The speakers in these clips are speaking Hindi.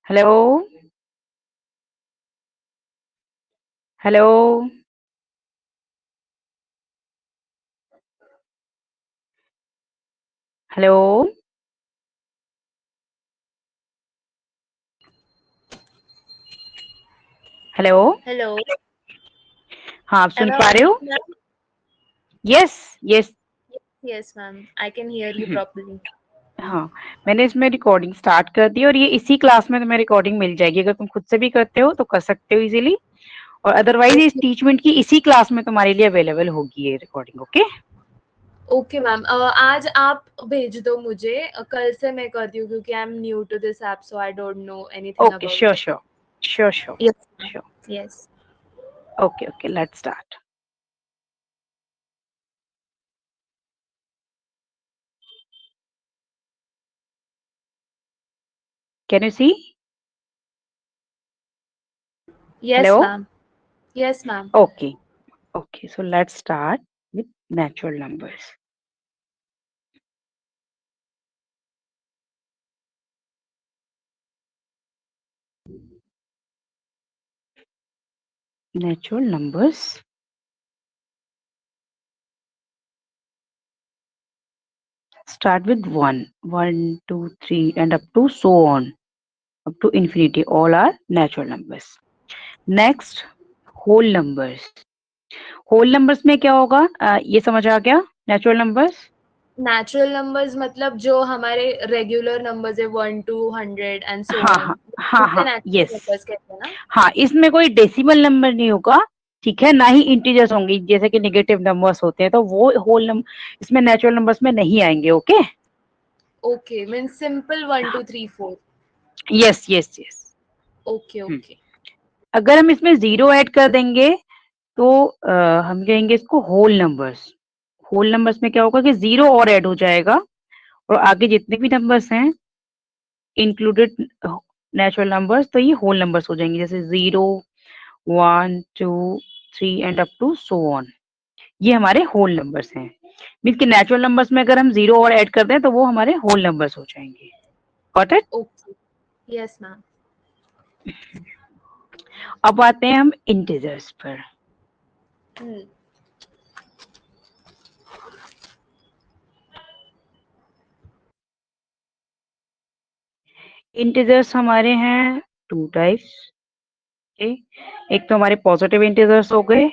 Hello hello hello hello. Hello. हाँ, आप सुन Am I पा रहे हो? audible, ma'am? Yes yes. Yes, ma'am. I can hear you properly. हाँ, मैंने इसमें रिकॉर्डिंग स्टार्ट कर दी और ये इसी क्लास में तुम्हें रिकॉर्डिंग मिल जाएगी। अगर तुम खुद से भी करते हो तो कर सकते हो इजीली, और अदरवाइज इस Okay, टीचमेंट की इसी क्लास में तुम्हारे लिए अवेलेबल होगी ये रिकॉर्डिंग। Okay okay, ma'am. आज आप भेज दो मुझे। कल से मैं करती हूँ क्योंकि I am new to this app, so I don't know anything okay, about sure it. Sure sure sure yes, sure. Yes. Okay okay, let's start. Can you see? Yes, hello. ma'am. Yes, ma'am. Okay okay, so let's start with natural numbers. Natural numbers start with 1, 1, 2, 3, and up to so on, up to infinity. All are natural numbers. Next, whole numbers. whole numbers में क्या होगा? ये समझ आ गया? natural numbers. नेचुरल नंबर्स मतलब जो हमारे रेगुलर नंबर्स है 1 to 100 एंड सो हाँ ऑन, हाँ हाँ उसे हाँ, नेचुरल यस। नंबर्स कहते हैं ना। हाँ, इसमें कोई डेसिमल नंबर नहीं होगा, ठीक है, ना ही इंटीजर्स होंगे जैसे कि नेगेटिव नंबर्स होते हैं, तो वो होल नंबर इसमें नेचुरल नंबर्स में नहीं आएंगे। Okay, okay, means simple 1 2 3 4। Yes yes yes. Okay, okay. अगर हम इसमें जीरो ऐड कर देंगे तो हम कहेंगे इसको होल नंबर्स। होल नंबर्स में क्या होगा कि जीरो और ऐड हो जाएगा, और आगे जितने भी नंबर्स हैं इंक्लूडेड नेचुरल नंबर्स, तो ये होल नंबर्स हो जाएंगे, जैसे 0, 1, 2, 3 and up to so on. ये हमारे होल नंबर्स हैं। मीन्स कि नेचुरल नंबर्स में अगर हम जीरो और ऐड कर दें तो वो हमारे होल नंबर्स हो जाएंगे। Got it? Okay, yes ma'am. अब आते हैं हम इंटीजर्स पर। इंटीजर्स हमारे हैं टू टाइप्स। एक तो हमारे पॉजिटिव इंटीजर्स हो गए,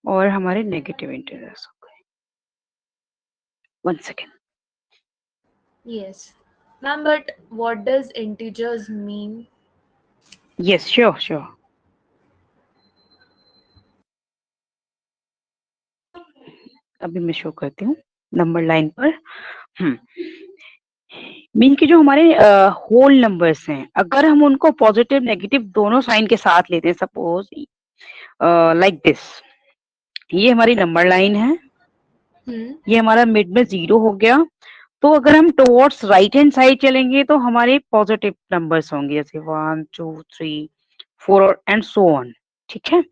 और हमारे नेगेटिव इंटीजर्स हो गए। One second. Yes. Ma'am, but what does integers mean? Yes, sure sure. अभी मैं शो करती हूँ नंबर लाइन पर। मीन कि जो हमारे होल नंबर्स हैं, अगर हम उनको पॉजिटिव नेगेटिव दोनों साइन के साथ लेते हैं, सपोज लाइक दिस, ये हमारी नंबर लाइन है, Hmm. ये हमारा मिड में जीरो हो गया, तो अगर हम टुवर्ड्स राइट हैंड साइड चलेंगे तो हमारे पॉजिटिव नंबर्स होंगे, जैसे 1, 2, 3, 4 एंड सो ऑन। ठीक है,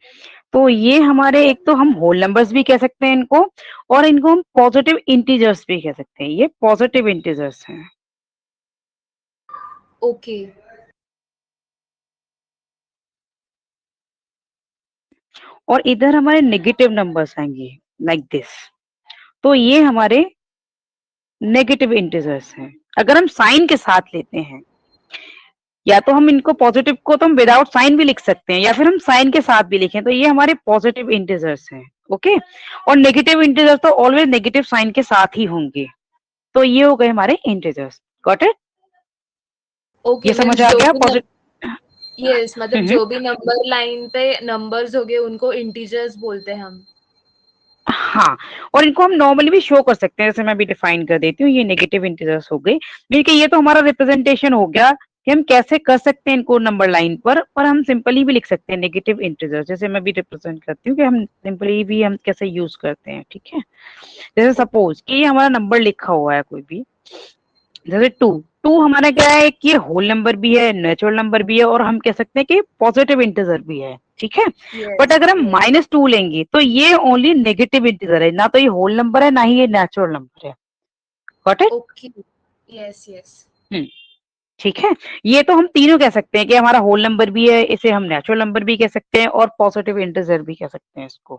तो ये हमारे, एक तो हम होल नंबर्स भी कह सकते हैं इनको, और इनको हम पॉजिटिव इंटीजर्स भी कह सकते हैं। ये पॉजिटिव इंटीजर्स हैं। Okay. और इधर हमारे नेगेटिव नंबर्स आएंगे लाइक दिस, तो ये हमारे नेगेटिव इंटीजर्स हैं। अगर हम साइन के साथ लेते हैं, या तो हम इनको पॉजिटिव को तो हम विदाउट साइन भी लिख सकते हैं, या फिर हम साइन के साथ भी लिखें, तो ये हमारे पॉजिटिव इंटीजर्स हैं। ओके, और नेगेटिव इंटीजर्स तो ऑलवेज नेगेटिव साइन के साथ ही होंगे। तो ये हो गए हमारे इंटीजर्स। Got it? Okay, ये समझ means आ जो गया भी पॉजिटिव? yes, मतलब जो भी नंबर लाइन पे नंबर्स हो गए उनको इंटीजर्स बोलते हैं हम। हाँ, और इनको हम नॉर्मली भी शो कर सकते हैं, जैसे मैं अभी डिफाइन कर देती हूँ, ये नेगेटिव इंटीजर्स हो गई। मीन ये तो हमारा रिप्रेजेंटेशन हो गया कि हम कैसे कर सकते हैं इनको नंबर लाइन पर हम सिंपली भी लिख सकते हैं नेगेटिव इंटीजर्स, जैसे मैं भी रिप्रेजेंट करती हूँ कि हम सिंपली भी हम कैसे यूज करते हैं। ठीक है, जैसे Okay. सपोज कि ये हमारा नंबर लिखा हुआ है कोई भी, जैसे 2 हमारा क्या है कि होल नंबर भी है, नेचुरल नंबर भी है, और हम कह सकते हैं कि पॉजिटिव इंटीजर भी है, ठीक है। बट यस अगर हम यस -2 लेंगे तो ये ओनली नेगेटिव इंटीजर है, ना तो ये होल नंबर है, ना ही ये नेचुरल नंबर है। Got it? Okay yes yes ठीक है। ये तो हम तीनों कह सकते हैं कि हमारा होल नंबर भी है, इसे हम नेचुरल नंबर भी कह सकते हैं, और पॉजिटिव इंटीजर भी कह सकते हैं इसको,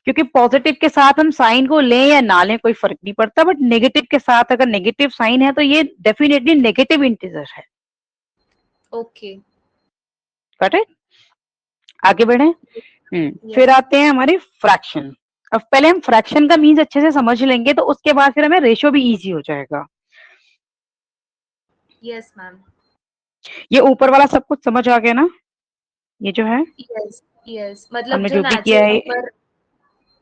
क्योंकि पॉजिटिव के साथ हम साइन को लें या ना लें कोई फर्क नहीं पड़ता, बट नेगेटिव के साथ अगर नेगेटिव साइन है तो ये डेफिनेटली नेगेटिव इंटीजर है। Okay got it? आगे बढ़े। फिर यस आते हैं हमारे फ्रैक्शन। अब पहले हम फ्रैक्शन का मीन्स अच्छे से समझ लेंगे, तो उसके बाद फिर हमें रेशियो भी इजी हो जाएगा। यस मैम ये ऊपर वाला सब कुछ समझ आ गया ना? ये जो है यस यस मतलब हमने जो जो भी किया नेचुरल है। नंबर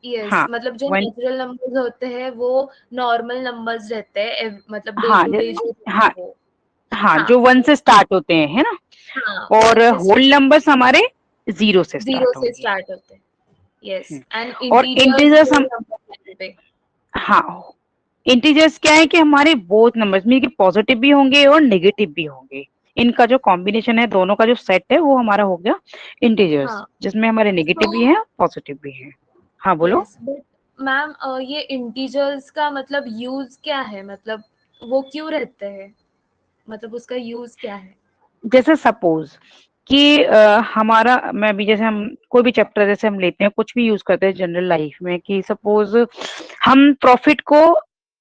यस हाँ मतलब जो वन नेचुरल नंबर्स होते हैं वो नॉर्मल नंबर्स रहते हैं मतलब डे हाँ टू डे जो रहते हाँ हैं वो हाँ, हाँ जो 1 से स्टार्ट होते हैं, है ना? हाँ और वन से होल नंबर्स हमारे 0 से जीरो स्टार्ट से होंगे। स्टार्ट होते हैं यस एंड और इंटीजर्स इंटीजर्स होल हम नंबर रहते हैं हाँ, इंटीजर्स क्या है कि हमारे बोथ नंबर्स में पॉजिटिव भी होंगे और नेगेटिव भी होंगे। इनका जो कॉम्बिनेशन है, दोनों का जो सेट है, वो हमारा हो गया इंटीजर्स, हाँ जिसमें हमारे नेगेटिव भी तो हैं पॉजिटिव भी हैं। हाँ बोलो। यस बट मैम ये इंटीजर्स का मतलब यूज क्या है मतलब वो क्यों रहते हैं मतलब उसका यूज क्या है जैसे सपोज कि हमारा मैं भी जैसे हम कोई भी चैप्टर जैसे हम लेते हैं, कुछ भी यूज करते हैं जनरल लाइफ में, कि सपोज हम प्रॉफिट को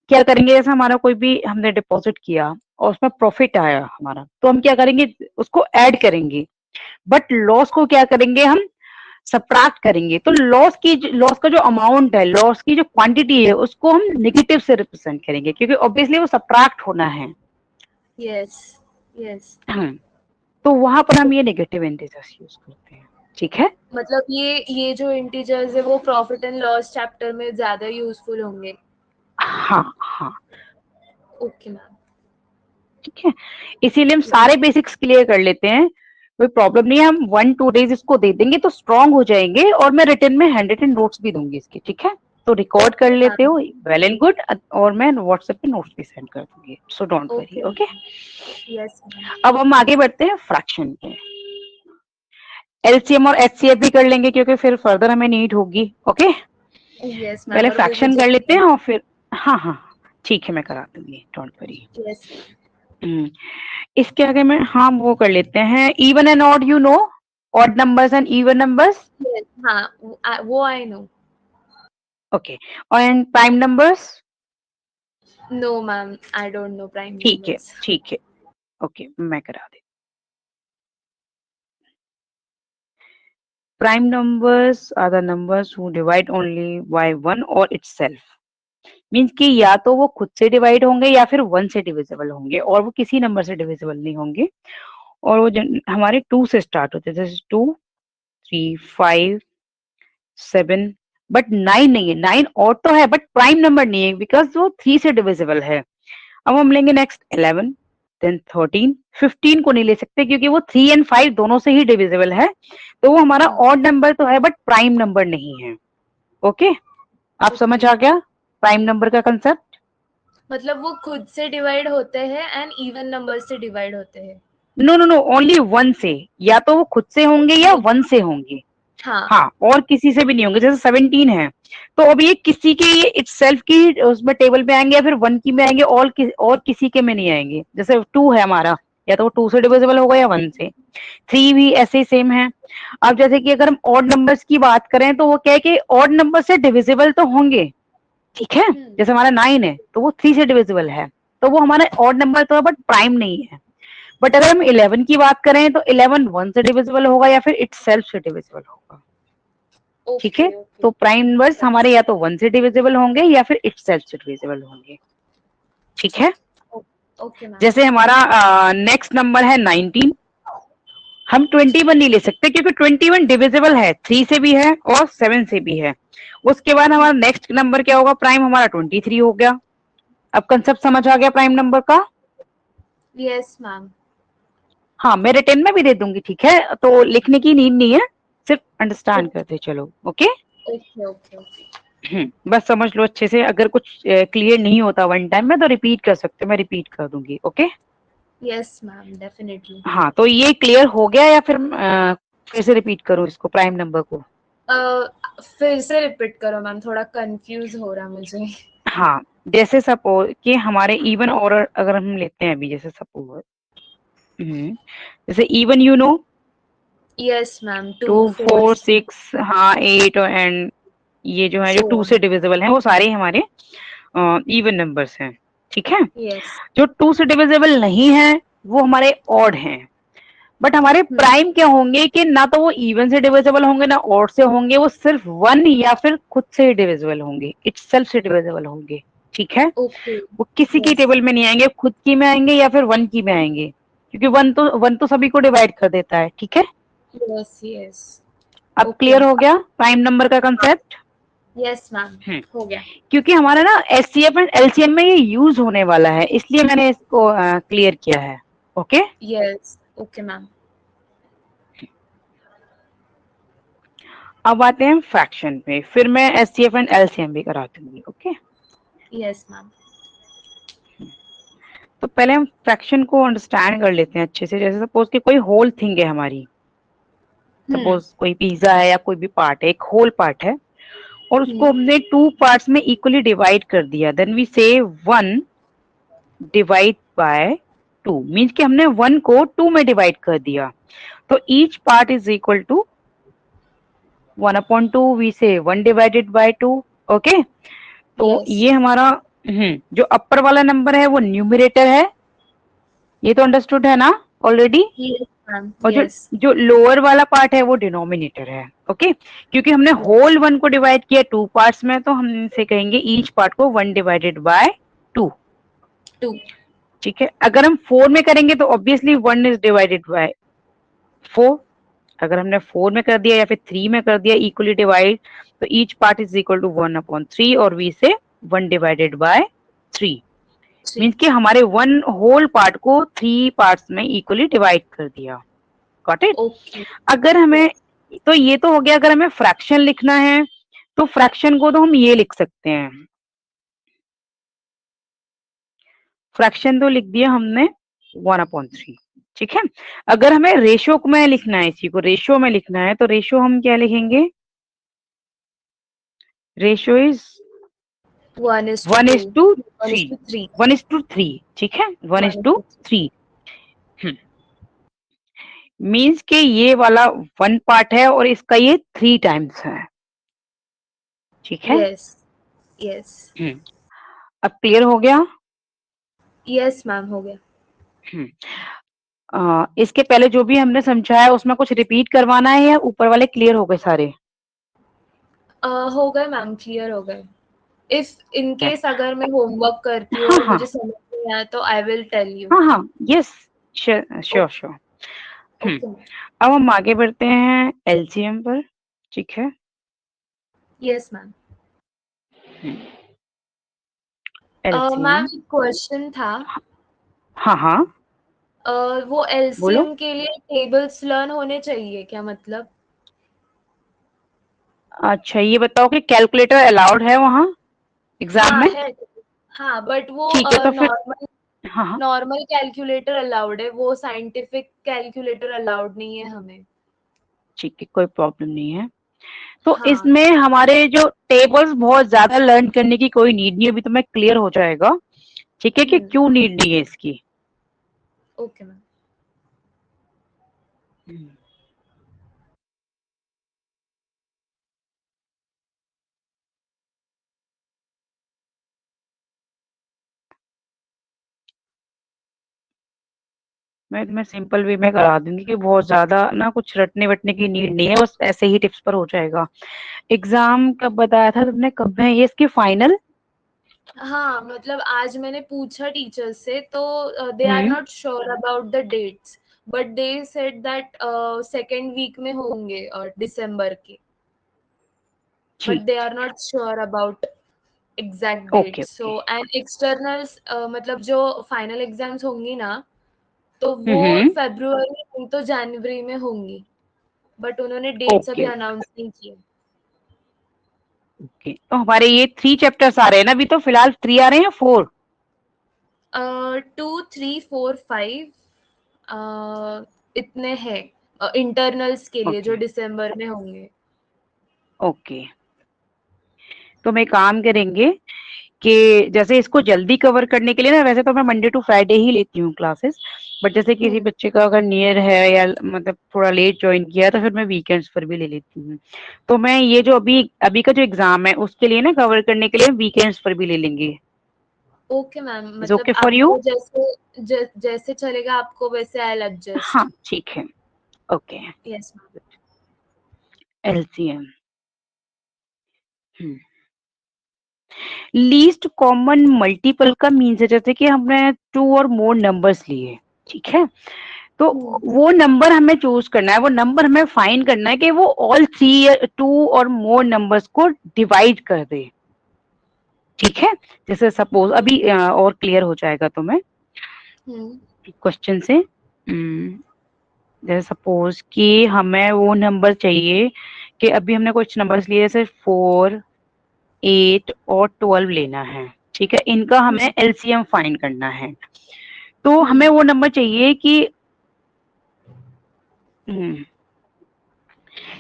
क्या करेंगे, जैसे हमारा कोई भी हमने डिपॉजिट किया और उसमें प्रॉफिट आया हमारा, तो हम क्या करेंगे, उसको ऐड करेंगे। बट लॉस को क्या करेंगे, हम सबट्रैक्ट करेंगे। तो लॉस का जो अमाउंट है, लॉस की जो क्वांटिटी है, उसको हम नेगेटिव से रिप्रेजेंट करेंगे, क्योंकि ऑब्वियसली वो सबट्रैक्ट होना है। यस यस तो वहां पर हम ये नेगेटिव इंटीजर्स यूज करते हैं, ठीक है। मतलब ये जो इंटीजर्स है वो प्रॉफिट एंड लॉस चैप्टर में ज्यादा यूजफुल होंगे हाँ हाँ, ओके मैम ठीक है। इसीलिए हम सारे बेसिक्स क्लियर कर लेते हैं, कोई प्रॉब्लम नहीं है। हम 1-2 डेज इसको दे देंगे तो स्ट्रांग हो जाएंगे, और मैं रिटर्न में हैंड रिटन नोट्स भी दूंगी इसके, ठीक है। तो रिकॉर्ड कर ओके लेते मैम हो, वेल एंड गुड। और मैं व्हाट्सएप पे नोट्स भी सेंड कर दूंगी, so don't worry, okay okay. Yes ma'am अब हम आगे बढ़ते हैं फ्रैक्शन पे। एलसीएम और एचसीएफ भी कर लेंगे, क्योंकि फिर फर्दर हमें नीड होगी, ओके। यस पहले मैम और वो फ्रैक्शन मुझे कर लेते हैं, और फिर हाँ हाँ ठीक है, मैं करा दूंगी, डोंट वरी। यस इसके आगे में हम वो कर लेते हैं, even and odd, you know, odd numbers and even numbers, yes हाँ वो आई नो ओके। और prime numbers, no ma'am I don't know prime ठीक है नंबर्स ठीक है, ओके, मैं करा दे। Prime numbers are the numbers who divide only by one और इटसेल्फ। मीन्स कि या तो वो खुद से डिवाइड होंगे या फिर वन से डिविजिबल होंगे, और वो किसी नंबर से डिविजिबल नहीं होंगे। और वो हमारे 2 से स्टार्ट होते हैं, जैसे 2, 3, 5, 7, बट 9 नहीं है। 9 और तो है, बट प्राइम नंबर नहीं है, बिकॉज वो 3 से डिविजिबल है। अब हम लेंगे नेक्स्ट 11, देन 13, 15 को नहीं ले सकते, क्योंकि वो 3 एंड 5 दोनों से ही डिविजिबल है। तो वो हमारा ऑड नंबर तो है, बट प्राइम नंबर नहीं है, ओके। आप समझ ओके आ गया प्राइम नंबर का कंसेप्ट? मतलब वो खुद से डिवाइड होते हैं एंड इवन नंबर से डिवाइड होते हैं no no no, only one से। या तो वो खुद से होंगे या वन से होंगे, हाँ हाँ, और किसी से भी नहीं होंगे। जैसे 17 है, तो अब ये किसी के ये इटसेल्फ की उसमें टेबल पे आएंगे, या फिर वन की में आएंगे, और किसी के में नहीं आएंगे। जैसे 2 है हमारा, या तो वो 2 से डिविजिबल होगा या 1 से। 3 भी ऐसे ही सेम है। अब जैसे कि अगर हम ऑड नंबर्स की बात करें, तो वो क्या है कि ऑड नंबर से डिविजिबल तो होंगे, ठीक है। जैसे हमारा 9 है, तो वो 3 से डिविजिबल है, तो वो हमारा ऑड नंबर तो है, बट प्राइम नहीं है। बट अगर हम 11 की बात करें, तो 11 1 से डिविजिबल होगा या फिर इटसेल्फ से डिविजिबल होगा, ठीक है। ओके ओके तो प्राइम नंबर्स हमारे या तो 1 से डिविजिबल होंगे या फिर इटसेल्फ से डिविजिबल होंगे, ठीक है। ओके मैम जैसे हमारा नेक्स्ट नंबर है 19। हम 21 नहीं ले सकते, क्योंकि 21 डिविजिबल है, 3 से भी है और 7 से भी है। उसके बाद हमारा नेक्स्ट नंबर क्या होगा, प्राइम हमारा 23 हो गया। अब कंसेप्ट समझ आ गया प्राइम नंबर का? यस मैम हाँ, मैं रिटर्न में भी दे दूंगी, ठीक है, तो लिखने की नीड नहीं है, सिर्फ अंडरस्टैंड करते चलो, ओके। ओके ओके ओके बस समझ लो अच्छे से, अगर कुछ क्लियर नहीं होता वन टाइम में तो रिपीट कर सकते हो, मैं रिपीट कर दूंगी। Okay yes ma'am, definitely. हाँ, तो ये क्लियर हो गया या फिर फिर से रिपीट करूं इसको, प्राइम नंबर को? फिर से रिपीट करो मैम, थोड़ा कंफ्यूज हो रहा मुझे। हाँ, जैसे सपोज कि हमारे इवन और अगर हम लेते हैं अभी, जैसे सपोज जैसे even you know yes ma'am, 2 2 4 4 6 6 हाँ 8 एंड ये जो है जो सो 2 से डिविजिबल है वो सारे हमारे इवन नंबर्स हैं। ठीक है, यस। जो 2 से डिविजिबल नहीं है वो हमारे ऑड हैं। बट हमारे प्राइम क्या होंगे कि ना तो वो इवन से डिविजिबल होंगे ना ऑड से होंगे, वो सिर्फ वन या फिर खुद से ही डिविजिबल होंगे, इटसेल्फ से डिविजिबल होंगे। ठीक है, ओके। वो किसी की यस टेबल में नहीं आएंगे, खुद की में आएंगे या फिर वन की में आएंगे, क्योंकि वन तो सभी को डिवाइड कर देता है। ठीक है, यस यस। अब ओके। क्लियर हो गया प्राइम नंबर का कंसेप्ट? यस मैम, हो गया। क्योंकि हमारा ना एचसीएफ एंड एलसीएम में ये यूज होने वाला है, इसलिए मैंने इसको क्लियर किया है। Okay yes okay ma'am. अब आते हैं फ्रैक्शन पे, फिर मैं एचसीएफ एंड एलसीएम भी करा दूंगी। Okay yes ma'am. तो पहले हम फ्रैक्शन को अंडरस्टैंड कर लेते हैं अच्छे से। जैसे सपोज कि कोई होल थिंग है हमारी, सपोज कोई पिज्जा है या कोई भी पार्ट है, एक होल पार्ट है, और उसको हमने टू पार्ट्स में इक्वली डिवाइड कर दिया, देन वी से one divide by two, means कि हमने वन को टू में डिवाइड कर दिया, तो each part is equal to 1/2, we say 1 divided by 2। Okay, तो यस ये हमारा जो अपर वाला नंबर है वो न्यूमरेटर है, ये तो अंडरस्टूड है ना ऑलरेडी। Yes ma'am. और जो यस जो लोअर वाला पार्ट है वो डिनोमिनेटर है। ओके, क्योंकि हमने होल वन को डिवाइड किया टू पार्ट्स में, तो हम इनसे कहेंगे ईच पार्ट को 1 डिवाइडेड बाय 2। 2। ठीक है, अगर हम 4 में करेंगे तो ऑब्वियसली 1 इज डिवाइडेड बाय 4। अगर हमने 4 में कर दिया या फिर 3 में कर दिया इक्वली डिवाइड, तो each part is equal to 1/3 और we say 1 divided bye 3, 3। Means कि हमारे वन होल पार्ट को 3 पार्ट्स में इक्वली डिवाइड कर दिया। Got it? ओके। अगर हमें, तो ये तो हो गया, अगर हमें फ्रैक्शन लिखना है तो फ्रैक्शन को तो हम ये लिख सकते हैं, फ्रैक्शन तो लिख दिया हमने 1/3। ठीक है, अगर हमें रेशो में लिखना है, इसी को रेशो में लिखना है, तो रेशो हम क्या लिखेंगे? Ratio is 1 is to 3, 3। 1 is to 3। ठीक है, 1 is to 3 मीन्स के ये वाला वन पार्ट है और इसका ये 3 टाइम्स है। ठीक है, यस यस। अब क्लियर हो गया? यस मैम, हो गया। इसके पहले जो भी हमने समझाया उसमें कुछ रिपीट करवाना है या ऊपर वाले क्लियर हो गए सारे? हो गए मैम, क्लियर हो गए। इफ इन केस अगर मैं होमवर्क करती हूँ हाँ और हाँ मुझे समझ नहीं आया तो आई विल टेल यू। हाँ हाँ, यस, श्योर श्योर। ओके। अब हम आगे बढ़ते हैं एलसीएम पर। ठीक है, यस मैम। एलसीएम, मैम एक क्वेश्चन था। हाँ हाँ वो बोलो। एलसीएम के लिए टेबल्स लर्न होने चाहिए क्या, मतलब? अच्छा ये बताओ कि कैलकुलेटर अलाउड है वहाँ एग्जाम हाँ में? है। हाँ बट वो ठीक है, तो फिर नॉर्मल हाँ हाँ नॉर्मल कैलकुलेटर अलाउड है, वो साइंटिफिक कैलकुलेटर अलाउड नहीं है हमें। ठीक है, कोई प्रॉब्लम नहीं है। तो हाँ। इसमें हमारे जो टेबल्स बहुत ज्यादा लर्न करने की कोई नीड नहीं है, अभी तो मैं क्लियर हो जाएगा। ठीक है, कि क्यों नीड नहीं है इसकी। Okay ma'am. मैं तुम्हें सिंपल वे में करा दूंगी कि बहुत ज्यादा ना कुछ रटने वटने की नीड नहीं है, बस ऐसे ही टिप्स पर हो जाएगा। एग्जाम कब बताया था तुमने, कब है ये इसकी फाइनल? हाँ मतलब आज मैंने पूछा टीचर से तो they are hmm not sure about the dates, but they said that second week में होंगे दिसंबर के, बट ठीक, they are not sure about exact okay dates. Okay. So and externals मतलब जो फाइनल एग्जाम्स होंगी ना, तो वो हम्म, फेब्रुअरी नहीं तो जनवरी में होंगी, बट उन्होंने डेट्स अभी ओके अनाउंस नहीं किए। ओके, तो हमारे ये 3 चैप्टर्स आ रहे हैं ना अभी, तो फिलहाल 3 आ रहे हैं या 4? 2 3 4 5 इतने हैं इंटरनल्स के लिए जो ओके दिसंबर में होंगे। ओके, तो हम एक काम करेंगे कि जैसे इसको जल्दी कवर करने के लिए ना, वैसे तो मैं मंडे टू फ्राइडे ही लेती हूँ क्लासेस, बट जैसे किसी बच्चे का अगर नियर है या मतलब थोड़ा लेट ज्वाइन किया है तो फिर मैं वीकेंड्स पर भी ले लेती हूँ। तो मैं ये जो अभी अभी का जो एग्जाम है उसके लिए ना कवर करने के लिए वीकेंड्स पर भी ले लेंगे। ओके मैम, इज मतलब ओके फॉर यू? आपको जैसे चलेगा आपको वैसे आई विल हाँ एडजस्ट। ठीक है। Okay. Yes ma'am. LCM, least common multiple का मीन्स है जैसे कि हमने 2 और मोर नंबर्स लिए, ठीक है, तो वो नंबर हमें चूज करना है, वो नंबर हमें फाइंड करना है कि वो ऑल 2 और मोर नंबर्स को डिवाइड कर दे, ठीक है। जैसे सपोज अभी और क्लियर हो जाएगा तुम्हें क्वेश्चन से। जैसे सपोज कि हमें वो नंबर चाहिए कि अभी हमने कुछ नंबर्स लिए जैसे 4, 8 और 12 लेना है, ठीक है, इनका हमें एलसीएम फाइंड करना है। तो हमें वो नंबर चाहिए कि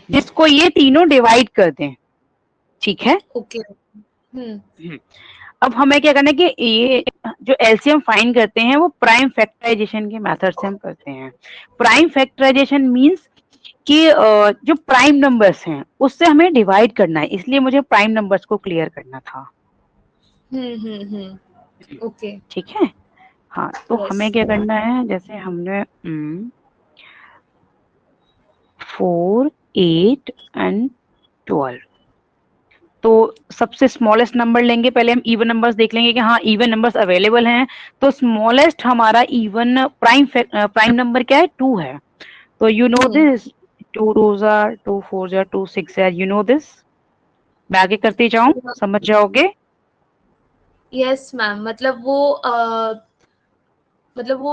जिसको ये तीनों डिवाइड कर दें, ठीक है। ओके। अब हमें क्या करना है कि ये जो एलसीएम फाइंड करते हैं वो प्राइम फैक्टराइजेशन के मेथड से हम करते हैं। प्राइम फैक्टराइजेशन मींस कि जो प्राइम नंबर्स हैं उससे हमें डिवाइड करना है, इसलिए मुझे प्राइम नंबर्स को क्लियर करना था। ओके। ठीक है। हाँ, तो यस। हमें क्या करना है, जैसे हमने 4, 8 एंड 12, तो सबसे स्मॉलेस्ट नंबर लेंगे, पहले हम इवन नंबर्स देख लेंगे कि हाँ इवन नंबर्स अवेलेबल हैं। तो स्मॉलेस्ट हमारा इवन प्राइम नंबर क्या है, 2 है। तो you know this, 2 2s are 2 4s are 2 6 है, यू नो दिस। मैं आगे करते जाऊं, समझ जाओगे? यस मैम, मतलब वो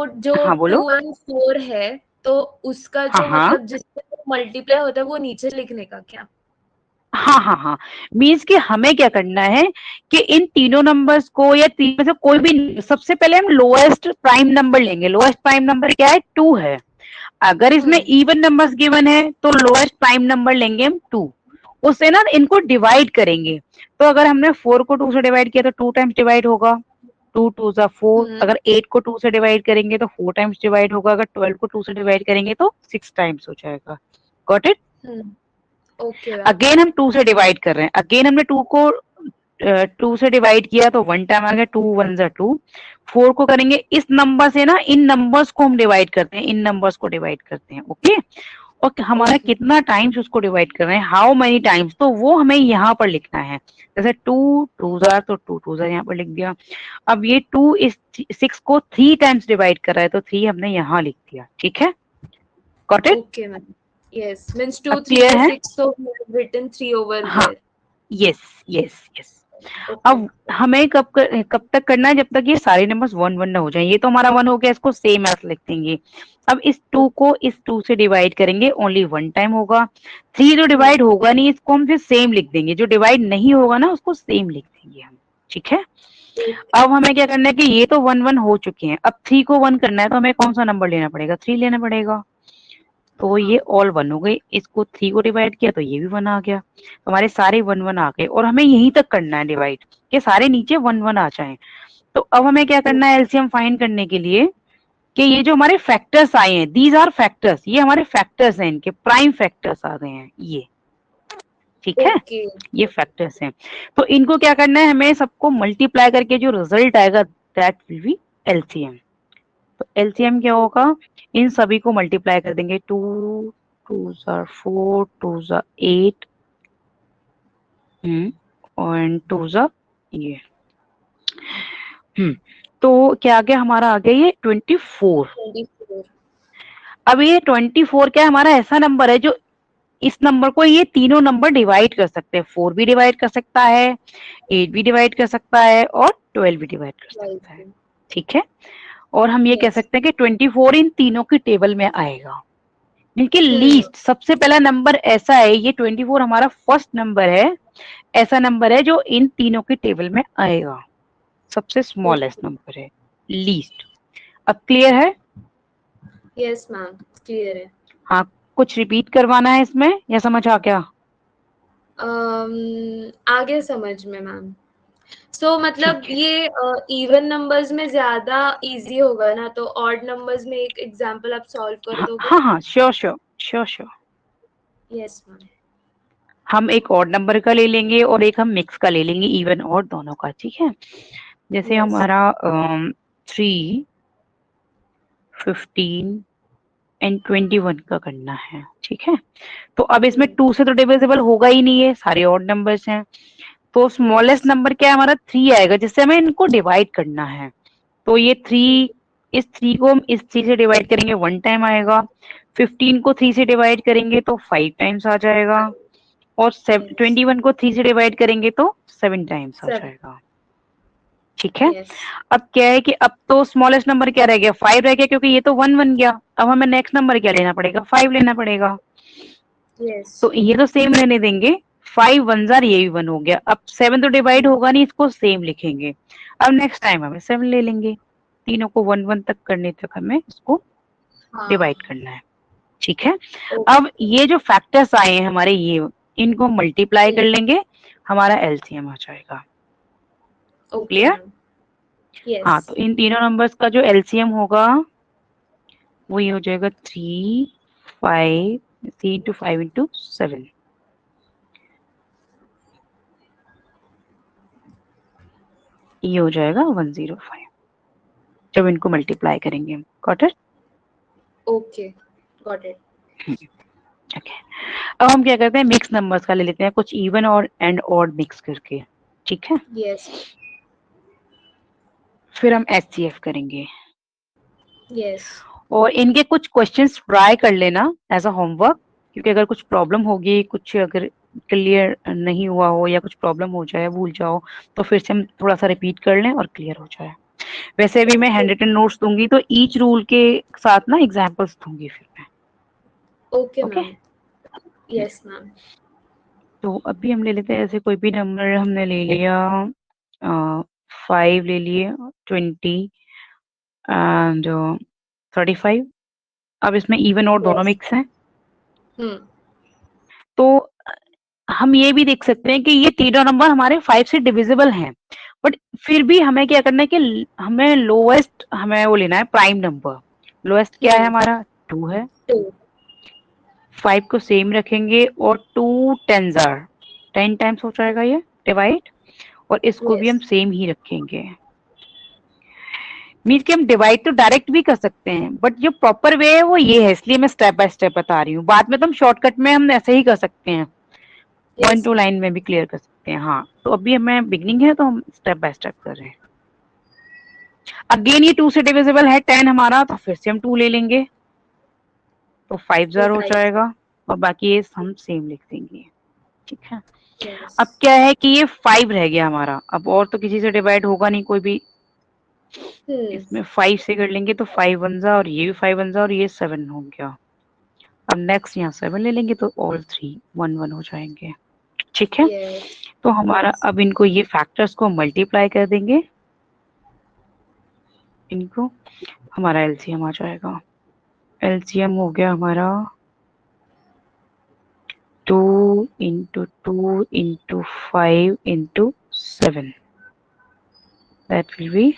जो हाँ बोलो। 2 और 4 है, तो उसका हाँ जो हाँ मतलब जिससे मल्टीप्लाई होता है वो नीचे लिखने का क्या? हाँ हाँ हाँ, मीन्स कि हमें क्या करना है कि इन तीनों नंबर्स को या तीन में से कोई भी, सबसे पहले हम लोएस्ट प्राइम नंबर लेंगे। लोएस्ट प्राइम नंबर क्या है, 2 है। अगर इसमें इवन नंबर्स गिवन है तो लोएस्ट प्राइम नंबर लेंगे हम 2, उससे ना इनको डिवाइड करेंगे। तो अगर हमने 4 को 2 से डिवाइड किया तो 2 टाइम्स डिवाइड होगा, 2 2s are 4। अगर 8 को 2 से डिवाइड करेंगे तो 4 टाइम्स डिवाइड होगा, अगर 12 को 2 से डिवाइड करेंगे तो 6 टाइम्स हो जाएगा। Got it? Okay ma'am. Again हम 2 से डिवाइड कर रहे हैं, अगेन हमने 2 को 2 से डिवाइड किया तो 1 टाइम आ गया, 2 1s are 2। 4 को करेंगे इस नंबर से ना, इन नंबर्स को हम डिवाइड करते हैं, इन नंबर्स को डिवाइड करते हैं, ओके। और हमारा कितना टाइम्स उसको डिवाइड कर रहे हैं, हाउ मेनी टाइम्स, तो वो हमें यहाँ पर लिखना है। जैसे 2 2s are, तो 2 2s are यहाँ पर लिख दिया। अब ये 2 इस 6 को 3 टाइम्स डिवाइड कर रहा है तो 3 हमने यहाँ लिख दिया, ठीक है। Got it? Okay ma'am. Yes, means अब 2 3 क्लियर और है? 6, so we have written 3 over हाँ, there. Yes yes yes. Okay. अब हमें कब तक करना है, जब तक ये सारे नंबर्स 1 1 ना हो जाए। ये तो हमारा 1 हो गया, इसको सेम एज लिख देंगे। अब इस 2 को इस 2 से डिवाइड करेंगे, ओनली 1 टाइम होगा। 3 जो डिवाइड होगा नहीं, इसको हम फिर सेम लिख देंगे, जो डिवाइड नहीं होगा ना उसको सेम लिख देंगे हम, ठीक है। अब हमें क्या करना है कि ये तो 1 1 हो चुके हैं, अब 3 को 1 करना है तो हमें कौन सा नंबर लेना पड़ेगा, 3 लेना पड़ेगा। तो ये ऑल 1 हो गई, इसको 3 को डिवाइड किया तो ये भी 1 आ गया, तो हमारे सारे 1 1 आ गए। और हमें यहीं तक करना है डिवाइड कि सारे नीचे 1 1 आ जाएं। तो अब हमें क्या करना है एलसीएम फाइंड करने के लिए, कि ये जो हमारे फैक्टर्स आए हैं, दीज आर फैक्टर्स, ये हमारे फैक्टर्स हैं, इनके प्राइम फैक्टर्स आ गए हैं ये, ठीक है। ओके। ये फैक्टर्स हैं, तो इनको क्या करना है, हमें सबको मल्टीप्लाई करके जो रिजल्ट आएगा दैट विल बी एलसीएम। तो एलसीएम क्या होगा, इन सभी को मल्टीप्लाई कर देंगे, 2 2s are 4, 2s are 8 और 2s are ये तो क्या आ गया, हमारा आ गया ये 24। 24। अब ये 24 क्या है, हमारा ऐसा नंबर है जो इस नंबर को ये तीनों नंबर डिवाइड कर सकते हैं। 4 भी डिवाइड कर सकता है, 8 भी डिवाइड कर सकता है और 12 भी डिवाइड कर सकता है, ठीक है। और हम ये कह यस। सकते हैं कि 24 इन तीनों की टेबल में आएगा। इनके लीस्ट सबसे पहला नंबर ऐसा है, ये 24 हमारा फर्स्ट नंबर है ऐसा नंबर है जो इन तीनों के टेबल में आएगा, सबसे स्मॉलेस्ट नंबर है, लीस्ट। अब क्लियर है? यस मैम, क्लियर है। हाँ, कुछ रिपीट करवाना है इसमें या समझ आ गया? आगे समझ में मैम। सो मतलब ठीक है। ये इवन नंबर्स में ज्यादा इजी होगा ना, तो ऑड नंबर्स में एक एग्जांपल आप सॉल्व कर हाँ दोगे? हाँ हाँ, sure sure sure sure. Yes ma'am. हम एक ऑड नंबर का ले लेंगे और एक हम मिक्स का ले लेंगे, इवन और दोनों का, ठीक है। जैसे यस। हमारा 3, 15 एंड 21 का करना है, ठीक है। तो अब इसमें 2 से तो डिविजिबल होगा ही नहीं है, सारे ऑड नंबर्स हैं। तो स्मॉलेस्ट नंबर क्या है हमारा? 3 आएगा, जिससे हमें इनको डिवाइड करना है। तो ये 3, इस 3 को हम इस 3 से डिवाइड करेंगे 1 टाइम आएगा। 15 को 3 से डिवाइड करेंगे तो 5 टाइम्स आ जाएगा। और 21 को 3 से डिवाइड करेंगे तो 7 टाइम्स आ 7। जाएगा, ठीक है। यस। अब क्या है कि अब तो स्मॉलेस्ट नंबर क्या रह गया? 5 रह गया, क्योंकि ये तो 1 बन गया। अब हमें नेक्स्ट नंबर क्या लेना पड़ेगा? 5 लेना पड़ेगा। यस। तो ये तो सेम रहने देंगे, 5 वन जार, ये भी 1 हो गया। अब 7 तो डिवाइड होगा नहीं, इसको सेम लिखेंगे। अब नेक्स्ट टाइम हमें 7 ले लेंगे, तीनों को 1 1 तक करने तक हमें इसको हाँ। डिवाइड करना है, ठीक है। ओके। अब ये जो फैक्टर्स आए हैं हमारे, ये इनको मल्टीप्लाई कर लेंगे, हमारा एलसीएम आ जाएगा। Okay clear? मैम। यस। हाँ, तो इन तीनों नंबर्स का जो एलसीएम होगा वो ये हो जाएगा 3, 5, 3 into 5 into 7। ये हो जाएगा 105 जब इनको मल्टीप्लाई करेंगे हम। Got it? Okay, got it. Okay. अब हम क्या करते हैं, मिक्स नंबर्स का ले लेते हैं, कुछ इवन और एंड ऑड मिक्स करके, ठीक है। यस। फिर हम एचसीएफ करेंगे यस। और इनके कुछ क्वेश्चंस ट्राई कर लेना एज अ होमवर्क, क्योंकि अगर कुछ प्रॉब्लम होगी, कुछ अगर क्लियर नहीं हुआ हो या कुछ प्रॉब्लम हो जाए, भूल जाओ, तो फिर से हम थोड़ा सा रिपीट कर लें और क्लियर हो जाए। वैसे भी मैं हैंड रिटन नोट्स दूंगी, तो ईच रूल के साथ ना एग्जांपल्स दूंगी फिर मैं। Okay okay. Ma'am. Yes ma'am. तो अभी हम ले लेते हैं, ऐसे कोई भी नंबर हमने ले लिया, 5 ले लिए, 20 एंड 35। अब इसमें इवन और दोनों यस। मिक्स हैं, हम्म। तो हम ये भी देख सकते हैं कि ये तीनों नंबर हमारे 5 से डिविजिबल हैं, बट फिर भी हमें क्या करना है कि हमें लोएस्ट, हमें वो लेना है प्राइम नंबर। लोएस्ट क्या है हमारा? 2 है। 2। 5 को सेम रखेंगे और 2 10 आर, 10 टाइम्स हो जाएगा ये डिवाइड, और इसको भी हम यस। सेम ही रखेंगे। मीन्स कि हम डिवाइड तो डायरेक्ट भी कर सकते हैं, बट जो प्रॉपर वे है वो ये है, इसलिए मैं स्टेप बाय स्टेप बता रही हूँ। बाद में तो हम शॉर्टकट में हम ऐसे ही कर सकते हैं, 1 यस 2 मैम। लाइन में भी क्लियर कर सकते हैं। हाँ, तो अभी हमें बिगनिंग है तो हम स्टेप बाय स्टेप कर रहे हैं। अगेन ये 2 से डिविजिबल है 10 हमारा, तो फिर से हम 2 ले लेंगे, तो 5 जार हो 5। जाएगा, और बाकी ये हम सेम लिख देंगे, ठीक है। यस। अब क्या है कि ये 5 रह गया हमारा, अब और तो किसी से डिवाइड होगा नहीं कोई भी, हम्म। इसमें 5 से कर लेंगे तो 5 वन जा, और ये भी 5 वन जा, और ये 7 हो गया। अब नेक्स्ट यहाँ 7 ले लेंगे तो ऑल 3 1 1 हो जाएंगे, ठीक है। यस। तो हमारा यस। अब इनको ये फैक्टर्स को मल्टीप्लाई कर देंगे, इनको, हमारा एलसीएम आ जाएगा। एलसीएम हो गया हमारा 2 into 2 into 5 into 7, that will be,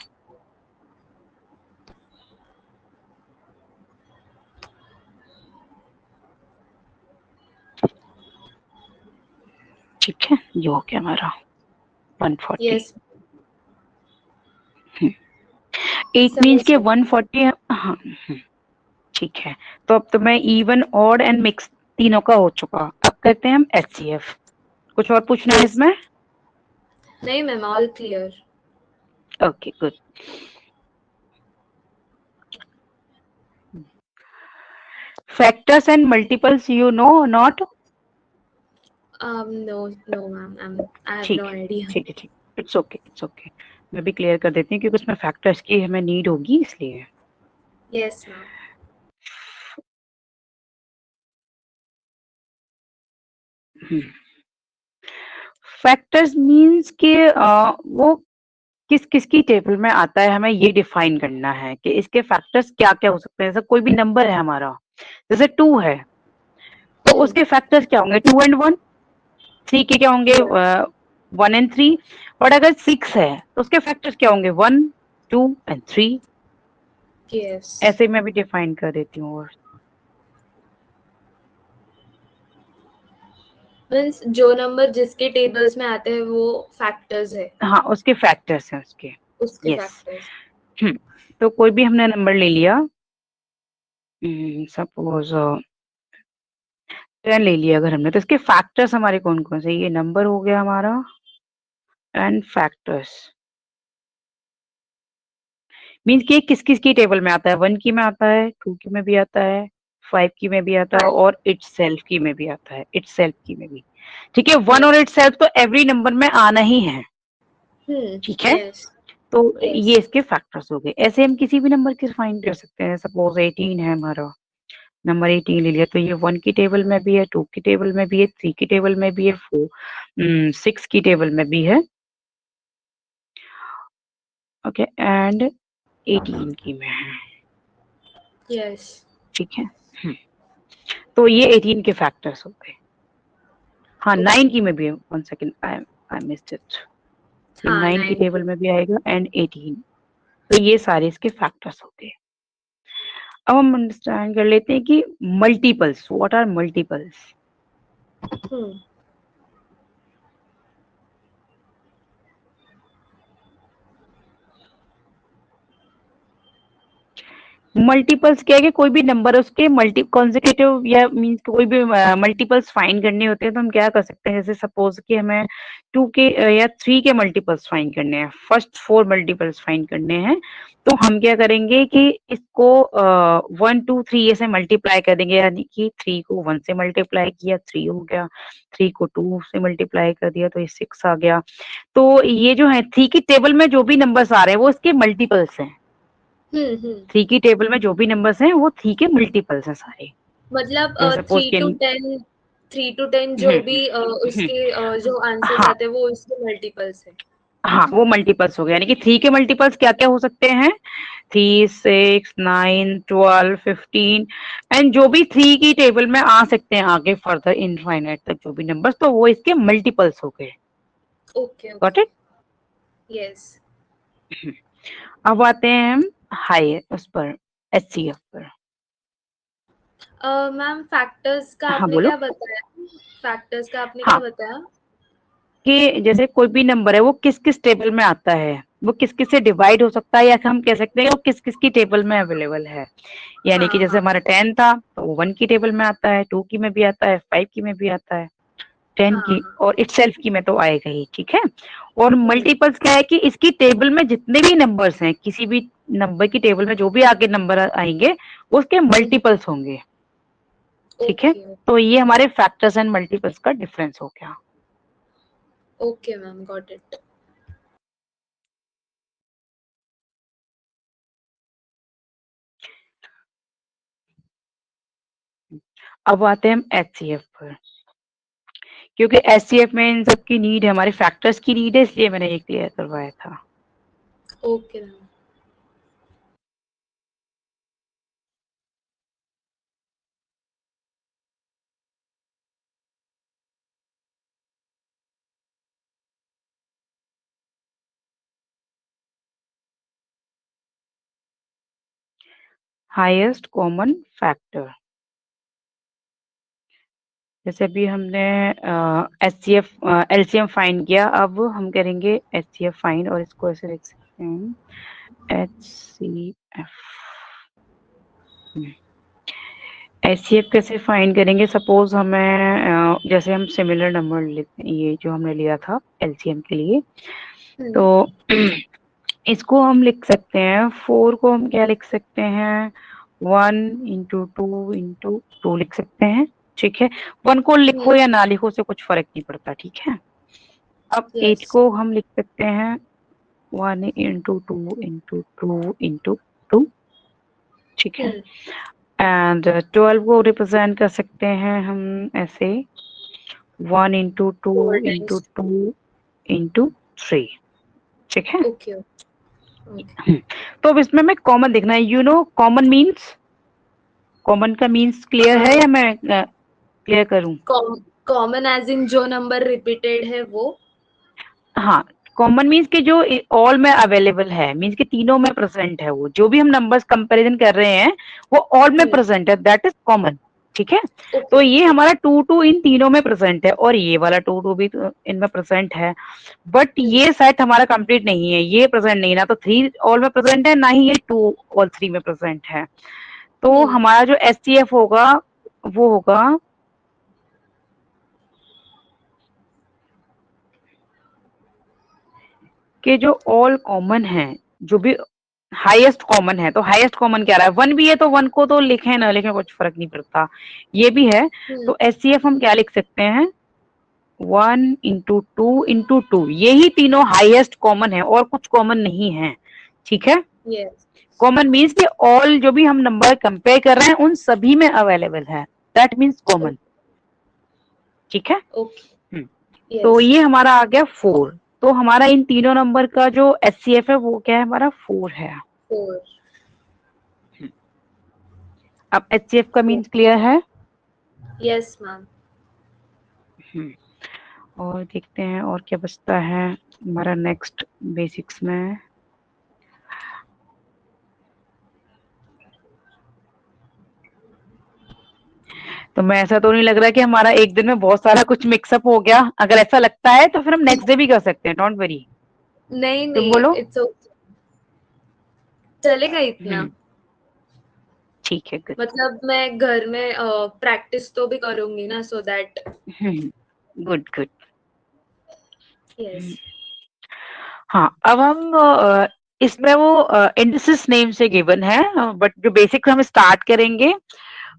ठीक है, ये हो गया हमारा 140। यस। 8 मीन्स समझ के गए। 140। हाँ, ठीक है। तो अब तो मैं इवन ऑड एंड मिक्स तीनों का हो चुका, अब करते हैं हम एचसीएफ। कुछ और पूछना है यस। इसमें? नहीं ma'am, all clear. Okay, good. Factors and multiples you know not? No no ma'am, I have ठीक नो है, आइडिया। ठीक है, ठीक, इट्स ओके, इट्स ओके। मैं भी क्लियर कर देती हूँ, क्योंकि उसमें फैक्टर्स की हमें नीड होगी, इसलिए। Yes ma'am. फैक्टर्स मीन्स कि वो किस किसकी टेबल में आता है, हमें ये डिफाइन करना है कि इसके फैक्टर्स क्या क्या हो सकते हैं। जैसे कोई भी नंबर है हमारा, जैसे 2 है, तो उसके फैक्टर्स क्या होंगे? 2 and 1। 3 के क्या होंगे? 1 and 3। और अगर 6 है तो उसके फैक्टर्स क्या होंगे? 1, 2 and 3। यस, ऐसे मैं भी डिफाइन कर देती हूँ। और मीन्स जो नंबर जिसके टेबल्स में आते हैं वो फैक्टर्स है, हाँ, उसके फैक्टर्स हैं उसके। उसके यस। फैक्टर्स। तो कोई भी हमने नंबर ले लिया, सपोज 10 ले लिया अगर हमने, तो इसके फैक्टर्स हमारे कौन कौन से? ये नंबर हो गया हमारा एंड फैक्टर्स मीन्स कि किस किस की टेबल में आता है? 1 की में आता है, 2 की में भी आता है, 5 की में भी आता है, और इटसेल्फ की में भी आता है, इटसेल्फ की में भी। ठीक है, 1 और इटसेल्फ तो एवरी नंबर में आना ही है। ठीक है, यस, तो यस, ये इसके फैक्टर्स हो गए। ऐसे हम किसी भी नंबर के फाइंड कर सकते हैं। सपोज 18 है हमारा, नंबर 18 ले लिया, तो ये 1 की टेबल में भी है, 2 की टेबल में भी है, 3 की टेबल में भी है, 6 की टेबल में भी है। ओके, एंड 18 की में है। यस। ठीक है, तो ये 18 के फैक्टर्स हो गए। हाँ, 9 की में भी है। 1 सेकंड, आई मिस्ड इट। ये हाँ, 9 की 9 टेबल में भी आएगा एंड 18। तो ये सारे इसके फैक्टर्स हो गए। अब हम अंडरस्टैंड कर लेते हैं कि multiples, what are multiples. Multiples क्या है कि कोई भी नंबर है उसके मल्टी कॉन्सेक्यूटिव या मींस कोई भी मल्टीपल्स फाइंड करने होते हैं, तो हम क्या कर सकते हैं? जैसे सपोज कि हमें 2 के या 3 के मल्टीपल्स फाइंड करने हैं, फर्स्ट 4 मल्टीपल्स फाइंड करने हैं, तो हम क्या करेंगे कि इसको 1 2 3 ऐसे मल्टीप्लाई कर देंगे। यानी कि 3 को 1 से मल्टीप्लाई किया, 3 हो गया, 3 को 2 से मल्टीप्लाई कर दिया तो ये 6 आ गया। तो ये जो है 3 की टेबल में जो भी नंबर्स आ रहे हैं वो इसके मल्टीपल्स हैं। 3 की टेबल में जो भी नंबर्स हैं वो 3 के मल्टीपल्स हैं सारे। मतलब जैसे सपोज 3 कि to 10, 3 to 10 जो भी उसके जो आंसर्स हाँ आते हैं वो उसके मल्टीपल्स है। हाँ, वो मल्टीपल्स हो गए। यानी कि 3 के मल्टीपल्स क्या क्या हो सकते हैं? 3, 6, 9, 12, 15 एंड जो भी 3 की टेबल में आ सकते हैं आगे फर्दर इनफाइनाइट तक जो भी नंबर्स, तो वो इसके मल्टीपल्स हो गए। Okay, got okay, it? Yes. अब आते हैं हम हाई उस पर, एचसीएफ पर। मैम फैक्टर्स का हाँ आपने बोलो। क्या बताया? फैक्टर्स का आपने क्या हाँ, बताया? कि जैसे कोई भी नंबर है वो किस किस टेबल में आता है, वो किस किस से डिवाइड हो सकता है, या हम कह सकते हैं वो किस किस की टेबल में अवेलेबल है। यानी कि हाँ, जैसे हाँ, हमारा 10 था तो वो 1 की टेबल में आता है, 2 की में भी आता है, 5 की में भी आता है, 10 हाँ, की हाँ। और इटसेल्फ की में तो आएगा ही। ठीक है, और मल्टीपल्स क्या है कि इसकी टेबल में जितने भी नंबर्स हैं, किसी भी नंबर की टेबल में जो भी आगे नंबर आएंगे वो उसके मल्टीपल्स होंगे। ठीक है, ओके, तो ये हमारे फैक्टर्स एंड मल्टीपल्स का डिफरेंस हो गया। Okay ma'am, got it. अब आते हैं हम एचसीएफ पर, क्योंकि एचसीएफ में इन सब की नीड है, हमारे फैक्टर्स की नीड है, इसलिए मैंने ये क्लियर करवाया था। Okay ma'am. Highest common factor, जैसे अभी हमने एचसीएफ एलसीएम फाइंड किया, अब हम करेंगे एचसीएफ फाइंड, और इसको ऐसे लिख सकते हैं एचसीएफ। एचसीएफ कैसे फाइंड करेंगे? सपोज हमें जैसे हम सिमिलर नंबर लेते हैं, ये जो हमने लिया था एलसीएम के लिए, तो इसको हम लिख सकते हैं, 4 को हम क्या लिख सकते हैं? 1 इंटू 2 इंटू 2 लिख सकते हैं। ठीक है, 1 को लिखो या ना लिखो से कुछ फर्क नहीं पड़ता। ठीक है, अब 8 यस। को हम लिख सकते हैं 1 इंटू 2 इंटू 2 इंटू 2। ठीक है, एंड 12 को रिप्रेजेंट कर सकते हैं हम ऐसे 1 into 2 4 into times 2 into 3, ठीक है। ओके ओके तो अब इसमें हमें कॉमन देखना है, you know common means, common का मीन्स क्लियर है या मैं क्लियर करूं? कॉमन एज इन जो नंबर रिपीटेड है वो। हाँ, कॉमन मीन्स के जो ऑल में अवेलेबल है, मीन्स के तीनों में प्रेजेंट है, वो जो भी हम नंबर्स कंपैरिजन कर रहे हैं वो ऑल में प्रेजेंट है, दैट इज कॉमन, ठीक है। तो ये हमारा 2 इन तीनों में प्रेजेंट है और ये वाला 2 भी इनमें प्रेजेंट है, बट ये सेट हमारा कंप्लीट नहीं है, ये प्रेजेंट नहीं, ना तो 3 ऑल में प्रेजेंट है, ना ही ये 2 ऑल 3 में प्रेजेंट है। तो हमारा जो एचसीएफ होगा वो होगा कि जो ऑल कॉमन है, जो भी हाईएस्ट कॉमन है, तो हाईएस्ट कॉमन क्या रहा है, 1 भी है तो 1 को तो लिखे ना लिखे कुछ फर्क नहीं पड़ता, ये भी है। तो एचसीएफ हम क्या लिख सकते हैं, 1 इंटू 2 इंटू 2, यही तीनों हाईएस्ट कॉमन है और कुछ कॉमन नहीं है, ठीक है। कॉमन मीन्स कि ऑल जो भी हम नंबर कंपेयर कर रहे हैं उन सभी में अवेलेबल है, दैट मीन्स कॉमन, ठीक है। तो ये हमारा आ गया 4, तो हमारा इन तीनों नंबर का जो एचसीएफ है वो क्या है, हमारा 4 है। 4 अब एचसीएफ का मीन्स क्लियर है? Yes ma'am. और देखते हैं और क्या बचता है हमारा नेक्स्ट बेसिक्स में। तो मैं, ऐसा तो नहीं लग रहा कि हमारा एक दिन में बहुत सारा कुछ मिक्सअप हो गया, अगर ऐसा लगता है तो फिर हम नेक्स्ट डे भी कर सकते हैं, डोंट वरी। नहीं तुम नहीं बोलो। इट्स ओके, चलेगा इतना। ठीक है, गुड। मतलब मैं घर में प्रैक्टिस तो भी करूंगी ना, so that. Good good. Yes हाँ, अब हम इसमें वो इंडिसेस नेम से गिवन है, बट जो बेसिक हम स्टार्ट करेंगे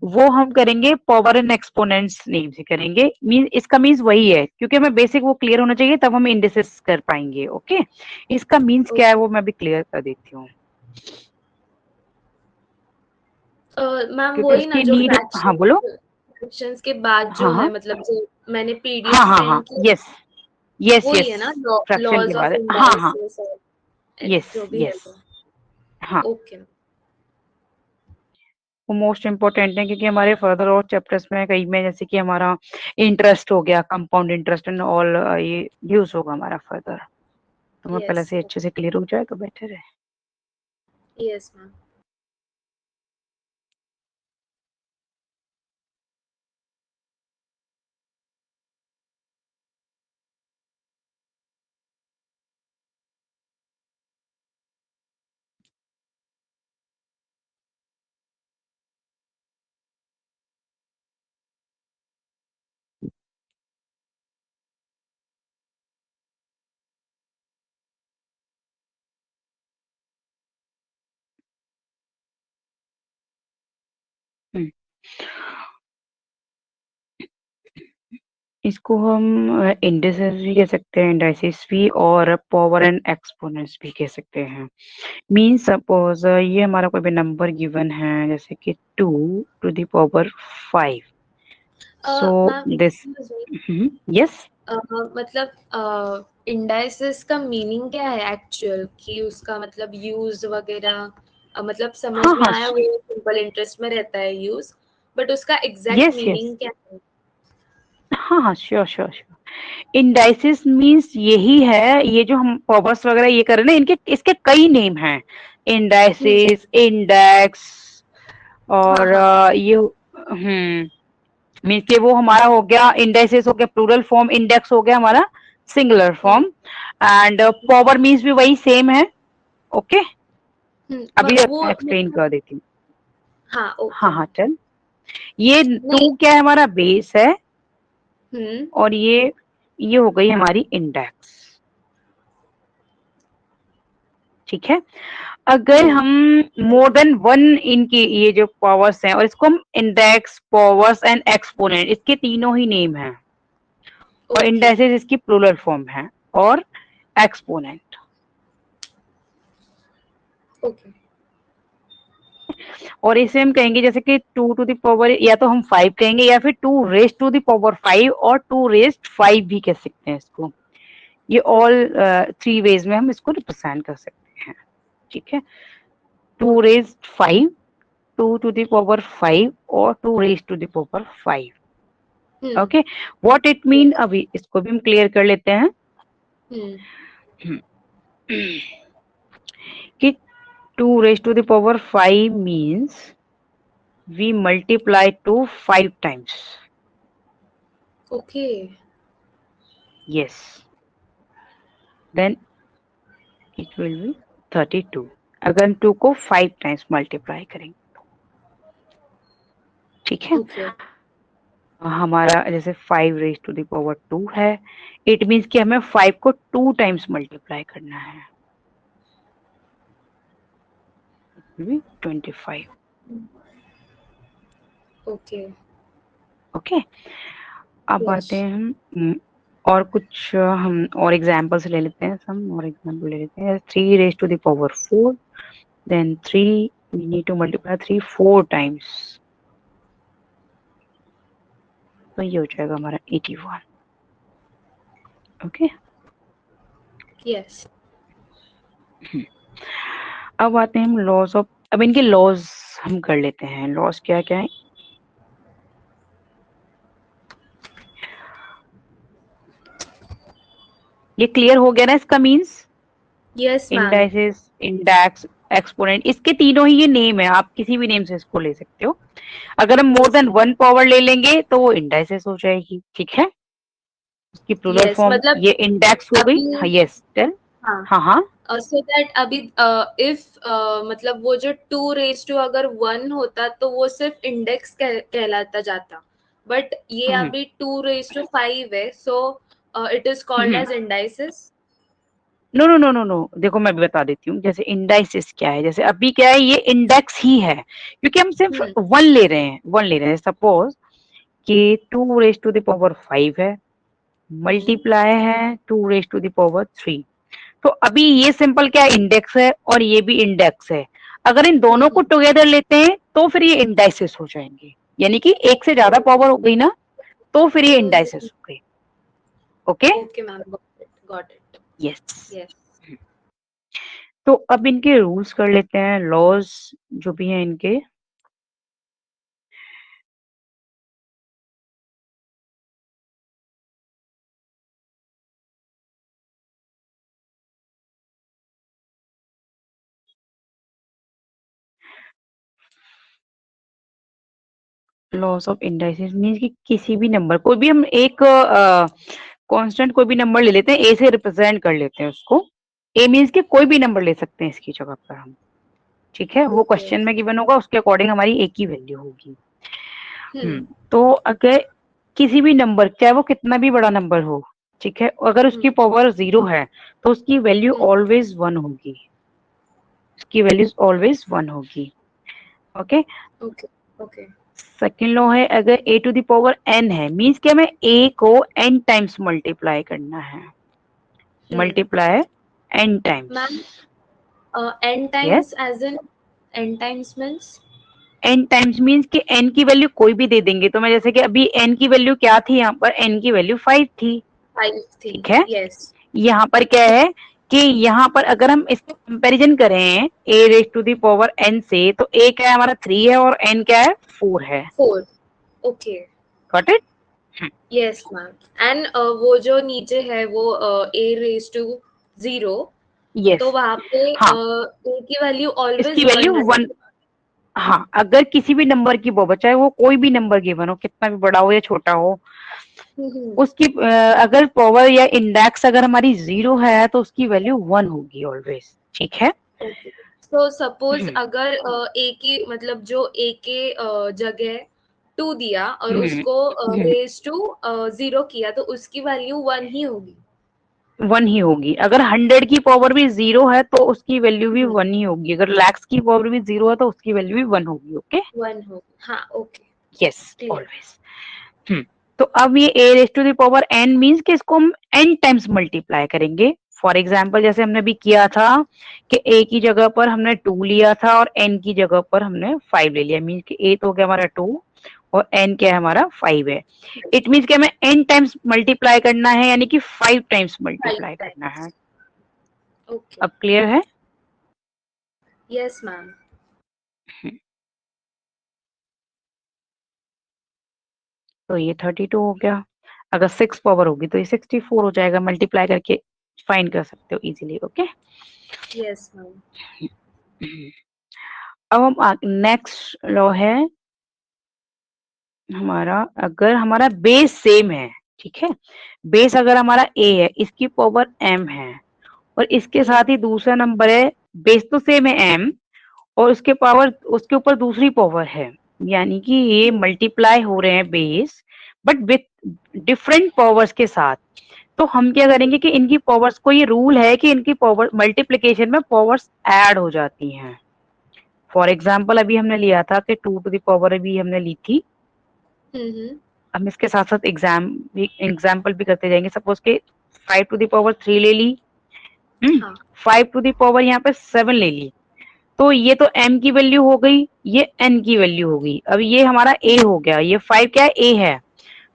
वो हम करेंगे पावर एंड एक्सपोनेंट्स नेम से करेंगे, मीन इसका मीन्स वही है, क्योंकि हमें बेसिक वो क्लियर होना चाहिए तब हम इंडिसेस कर पाएंगे, ओके। इसका मीन्स क्या है वो मैं भी क्लियर कर देती हूँ, मैम क्योंकि वही ना उसकी जो नीड। हाँ बोलो। फ्रैक्शंस के बाद हाँ जो है, हाँ मतलब जो मैंने पीडीएफ हाँ हाँ हाँ, सेंड की यस यस वो ही यस, है ना, फ्रैक्शन के लॉज ऑफ बाद, हाँ हाँ, इंडाइसिस और यस जो भी है यस, वो। हाँ, ओके वो मोस्ट इम्पोर्टेंट है, क्योंकि हमारे फर्दर और चैप्टर्स में कई में, जैसे कि हमारा इंटरेस्ट हो गया, कंपाउंड इंटरेस्ट एंड ऑल, ये यूज होगा हमारा फर्दर, तो मैं पहले यस से अच्छे से क्लियर हो जाए तो बेटर है। Yes ma'am. हम्म, इसको हम इंडिसेस भी कह सकते हैं, इंडाइसिस भी, और पावर एंड एक्सपोनेंट्स भी कह सकते हैं। मीन सपोज ये हमारा कोई भी नंबर गिवन है, जैसे कि 2 to the power 5, so ma'am this, yes. मतलब इंडाइसिस का मीनिंग क्या है एक्चुअल, कि उसका मतलब यूज वगैरह, मतलब समझ हाँ में हाँ आया वो सिंपल इंटरेस्ट में रहता है यूज, बट उसका एग्जैक्ट यस यस, मीनिंग क्या है? हाँ हाँ, sure sure sure. Indices means यही है, ये जो हम पावर्स वगैरह ये कर रहे हैं ना, इनके इसके कई नेम हैं, इंडाइसिस, इंडेक्स, हाँ और हाँ ये मीन्स के वो हमारा हो गया, इंडेक्सेस हो गया प्लूरल फॉर्म, इंडेक्स हो गया हमारा singular form, and power means भी वही सेम है, ओके। अभी वो एक्सप्लेन कर देती हूँ। हाँ हाँ ओके। हाँ, चल, ये नहीं 2 क्या है, हमारा बेस है, हम्म और ये हो गई हमारी इंडेक्स, ठीक है। अगर हम मोर देन 1 इनकी ये जो पावर्स हैं, और इसको हम इंडेक्स, पावर्स एंड एक्सपोनेंट, इसके तीनों ही नेम हैं, और ओके इंडेक्सेस इसकी प्लूरल फॉर्म है, और एक्सपोनेंट। ओके और इसे हम कहेंगे जैसे कि 2 टू द पावर, या तो हम 5 कहेंगे या फिर 2 रेस्ट टू द पावर 5 और 2 रेस्ट 5 भी कह सकते हैं इसको। ये ऑल 3 वेज में हम इसको रिप्रेजेंट कर सकते हैं, ठीक है। 2 रेस्ट 5, 2 टू द पावर 5 और 2 raised to the power 5। Okay, what it mean, अभी इसको भी हम क्लियर कर लेते हैं कि 2 raised to the power 5 means we multiply to 5 times. Okay. Yes. Then it will be 32. अगर हम 2 को 5 times multiply करेंगे तो, ठीक है। Okay. हमारा जैसे 5 raised to the power 2 है, it means कि हमें 5 को 2 times multiply करना है, it will be 25. Okay. Okay. अब Yes. आते हैं हम और कुछ हम और एग्जांपल्स ले लेते हैं, सम और एग्जांपल ले लेते हैं। 3 raised to the power 4, then 3 we need to multiply 3 4 times, तो ये हो जाएगा हमारा 81। Okay, Yes. अब आते हैं हम लॉज ऑफ, अब इनके लॉज हम कर लेते हैं। लॉज क्या क्या है, ये क्लियर हो गया ना इसका means? Yes, ma'am. Indices, index, exponent, इसके तीनों ही ये नेम है, आप किसी भी नेम से इसको ले सकते हो। अगर हम मोर देन 1 पावर ले लेंगे तो वो इंडाइसेस हो जाएगी, ठीक है। उसकी प्लूरल Yes, फॉर्म मतलब ये इंडेक्स हो गई। हाँ, यस, टेल। हाँ हाँ हाँ, so that अभी if मतलब वो जो 2 raised to अगर 1 होता तो वो सिर्फ इंडेक्स कहलाता जाता, बट ये अभी 2 raised to 5 है, so it is called as indices. No no no no no, देखो मैं भी बता देती हूँ। जैसे इंडाइसिस क्या है, जैसे अभी क्या है, ये इंडेक्स ही है क्योंकि हम सिर्फ 1 ले रहे हैं, 1 ले रहे हैं। सपोज कि 2 रेज टू द पावर 5 है, मल्टीप्लाई है 2 रेज टू द पावर 3, तो अभी ये सिंपल क्या है, इंडेक्स है और ये भी इंडेक्स है। अगर इन दोनों को टुगेदर लेते हैं तो फिर ये इंडाइसिस हो जाएंगे, यानी कि एक से ज्यादा पावर हो गई ना, तो फिर ये इंडाइसिस हो गई। Okay okay ma'am, got it. Yes. Yes. तो अब इनके रूल्स कर लेते हैं, लॉज जो भी हैं इनके। लॉस ऑफ इंडाइसिस मीन्स कि किसी भी नंबर, कोई भी हम एक कांस्टेंट कोई भी नंबर ले लेते हैं, ए से रिप्रेजेंट कर लेते हैं उसको। ए मीन्स कि कोई भी नंबर ले सकते हैं इसकी जगह पर हम, ठीक है। वो क्वेश्चन में गिवन होगा, उसके अकॉर्डिंग हमारी एक ही वैल्यू होगी। तो अगर किसी भी नंबर, चाहे वो कितना भी बड़ा नंबर हो, ठीक है, अगर उसकी पावर 0 है तो उसकी वैल्यू ऑलवेज 1 होगी, उसकी वैल्यू ऑलवेज 1 होगी। Okay okay okay. Second law है, अगर a to the power n है, मीन्स कि हमें a को n टाइम्स मल्टीप्लाई करना है, multiply n times. Ma'am n times as in n times means n times means कि n की वैल्यू कोई भी दे देंगे, तो मैं जैसे कि अभी n की वैल्यू क्या थी, यहाँ पर n की वैल्यू 5 थी, 5 थी। ठीक है। यस। यहाँ पर क्या है कि यहाँ पर अगर हम इसको कंपैरिजन करें a raise to the power n से, तो a क्या है हमारा 3 है और n क्या है 4 है। 4। Okay, got it. Yes ma'am. And वो जो नीचे है वो a raised to 0, यस, तो वहां पे हाँ, a की वैल्यू ऑलवेज इसकी वैल्यू 1। हाँ, अगर किसी भी नंबर की पावर, चाहे वो कोई भी नंबर गिवन हो, कितना भी बड़ा हो या छोटा हो, उसकी अगर पावर या इंडेक्स अगर हमारी 0 है तो उसकी वैल्यू 1 होगी ऑलवेज, ठीक है। तो सपोज अगर a की मतलब जो a के जगह 2 दिया और उसको रेज टू 0 किया, तो उसकी वैल्यू 1 ही होगी। 1 ही होगी। अगर 100 की पावर भी 0 है तो उसकी वैल्यू भी 1 ही होगी। अगर lakhs की पावर भी 0 है तो उसकी वैल्यू भी 1 होगी। ओके, 1 होगी। हाँ, ओके। Yes, always. तो अब ये a raise to the power n means कि इसको हम n टाइम्स मल्टीप्लाई करेंगे फॉर एग्जाम्पल जैसे हमने अभी किया था कि a की जगह पर हमने 2 लिया था और n की जगह पर हमने 5 ले लिया, मीन कि a तो हो गया हमारा 2 और n क्या है हमारा 5 है। इट मीन्स कि हमें n टाइम्स मल्टीप्लाई करना है, यानी कि 5 टाइम्स 5 मल्टीप्लाई करना है। टाइम्स। ओके, अब क्लियर है? Yes ma'am. तो ये 32 हो गया। अगर 6 पावर होगी तो ये 64 हो जाएगा, मल्टीप्लाई करके फाइंड कर सकते हो इजीली। Okay, yes ma'am. अब हम नेक्स्ट लॉ है हमारा, अगर हमारा बेस सेम है, ठीक है, बेस अगर हमारा a है, इसकी पावर m है और इसके साथ ही दूसरा नंबर है, बेस तो सेम है m और उसके पावर उसके ऊपर दूसरी पावर है, यानी कि ये मल्टीप्लाई हो रहे हैं base but with different powers के साथ। तो हम क्या करेंगे कि इनकी पावर्स को, ये रूल है कि इनकी पावर मल्टीप्लिकेशन में पावर्स ऐड हो जाती हैं। फॉर एग्जाम्पल अभी हमने लिया था कि 2 टू द पावर अभी हमने ली थी, हम इसके साथ साथ एग्जाम्पल भी करते जाएंगे। सपोज के 5 टू द पावर 3 ले ली, हाँ 5 टू द पावर यहाँ पे 7 ले ली, तो ये तो m की वैल्यू हो गई, ये n की वैल्यू हो गई। अब ये हमारा a हो गया, ये 5 क्या है, a है।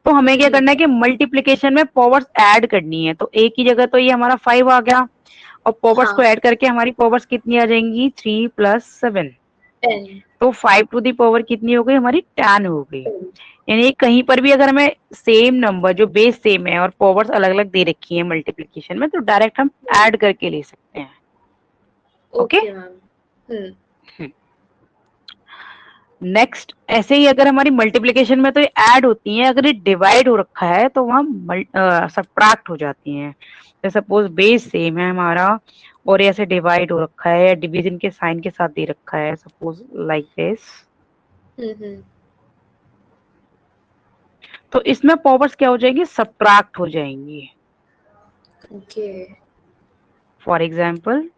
तो हमें क्या करना है कि मल्टीप्लिकेशन में पावर्स ऐड करनी है। तो a की जगह तो ये हमारा 5 आ गया और पावर्स हाँ को ऐड करके हमारी पावर्स कितनी आ जाएंगी, 3 प्लस 7। 10। तो 5 टू दी पावर कितनी हो गई हमारी, 10 हो गई। यानी कहीं पर भी अगर हमें सेम नंबर जो बेस सेम है और पावर्स अलग अलग दे रखी है मल्टीप्लिकेशन में, तो डायरेक्ट हम ऐड करके ले सकते हैं। Okay, okay ma'am. नेक्स्ट ऐसे ही अगर हमारी मल्टीप्लिकेशन में तो ये ऐड होती हैं, अगर ये डिवाइड हो रखा है तो वहां सबट्रैक्ट हो जाती हैं। जैसे सपोज बेस सेम है हमारा और ये ऐसे डिवाइड हो रखा है या डिवीजन के साइन के साथ दे रखा है, सपोज लाइक दिस, तो इसमें पावर्स क्या हो जाएंगी, सबट्रैक्ट हो जाएंगी। ओके। फॉर एग्जाम्पल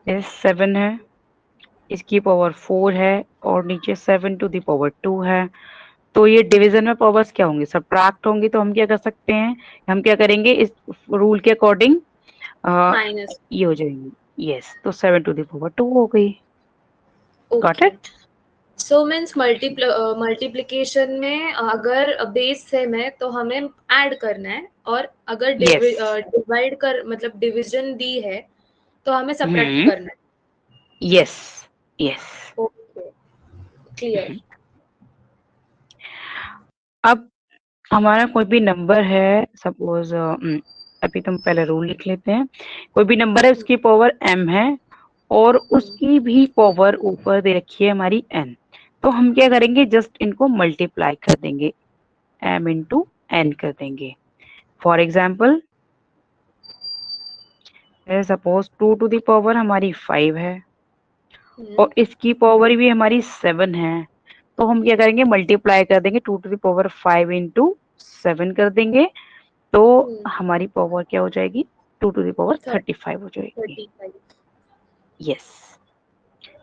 ये 7 है, इसकी पावर 4 है और नीचे 7 टू द पावर 2 है। तो ये डिवीजन में पावर्स क्या होंगी, सबट्रैक्ट होंगी। तो हम क्या कर सकते हैं, हम क्या करेंगे इस रूल के अकॉर्डिंग माइनस। ये हो जाएंगी, यस। तो 7 टू द पावर 2 हो गई। Got okay, it? So means multiplication में अगर बेस सेम है तो हमें ऐड करना है, और अगर यस। डिवाइड कर मतलब डिवीजन दी है तो हमें सब्ट्रैक्ट हम्म, करना है। Yes yes. Okay, clear. अब हमारा कोई भी नंबर है, सपोज अभी तुम पहले रूल लिख लेते हैं। कोई भी नंबर है, उसकी पावर m है और उसकी भी पावर ऊपर दे रखी है हमारी n। तो हम क्या करेंगे, जस्ट इनको मल्टीप्लाई कर देंगे, m इंटू n कर देंगे। For example suppose 2 to the power हमारी 5 है और इसकी पावर भी हमारी 7 है। तो हम क्या करेंगे, मल्टीप्लाई कर देंगे, 2 टू द पावर 5 इंटू 7 कर देंगे। तो हमारी पावर क्या हो जाएगी, 2 टू द पावर 35 हो जाएगी। 35। यस।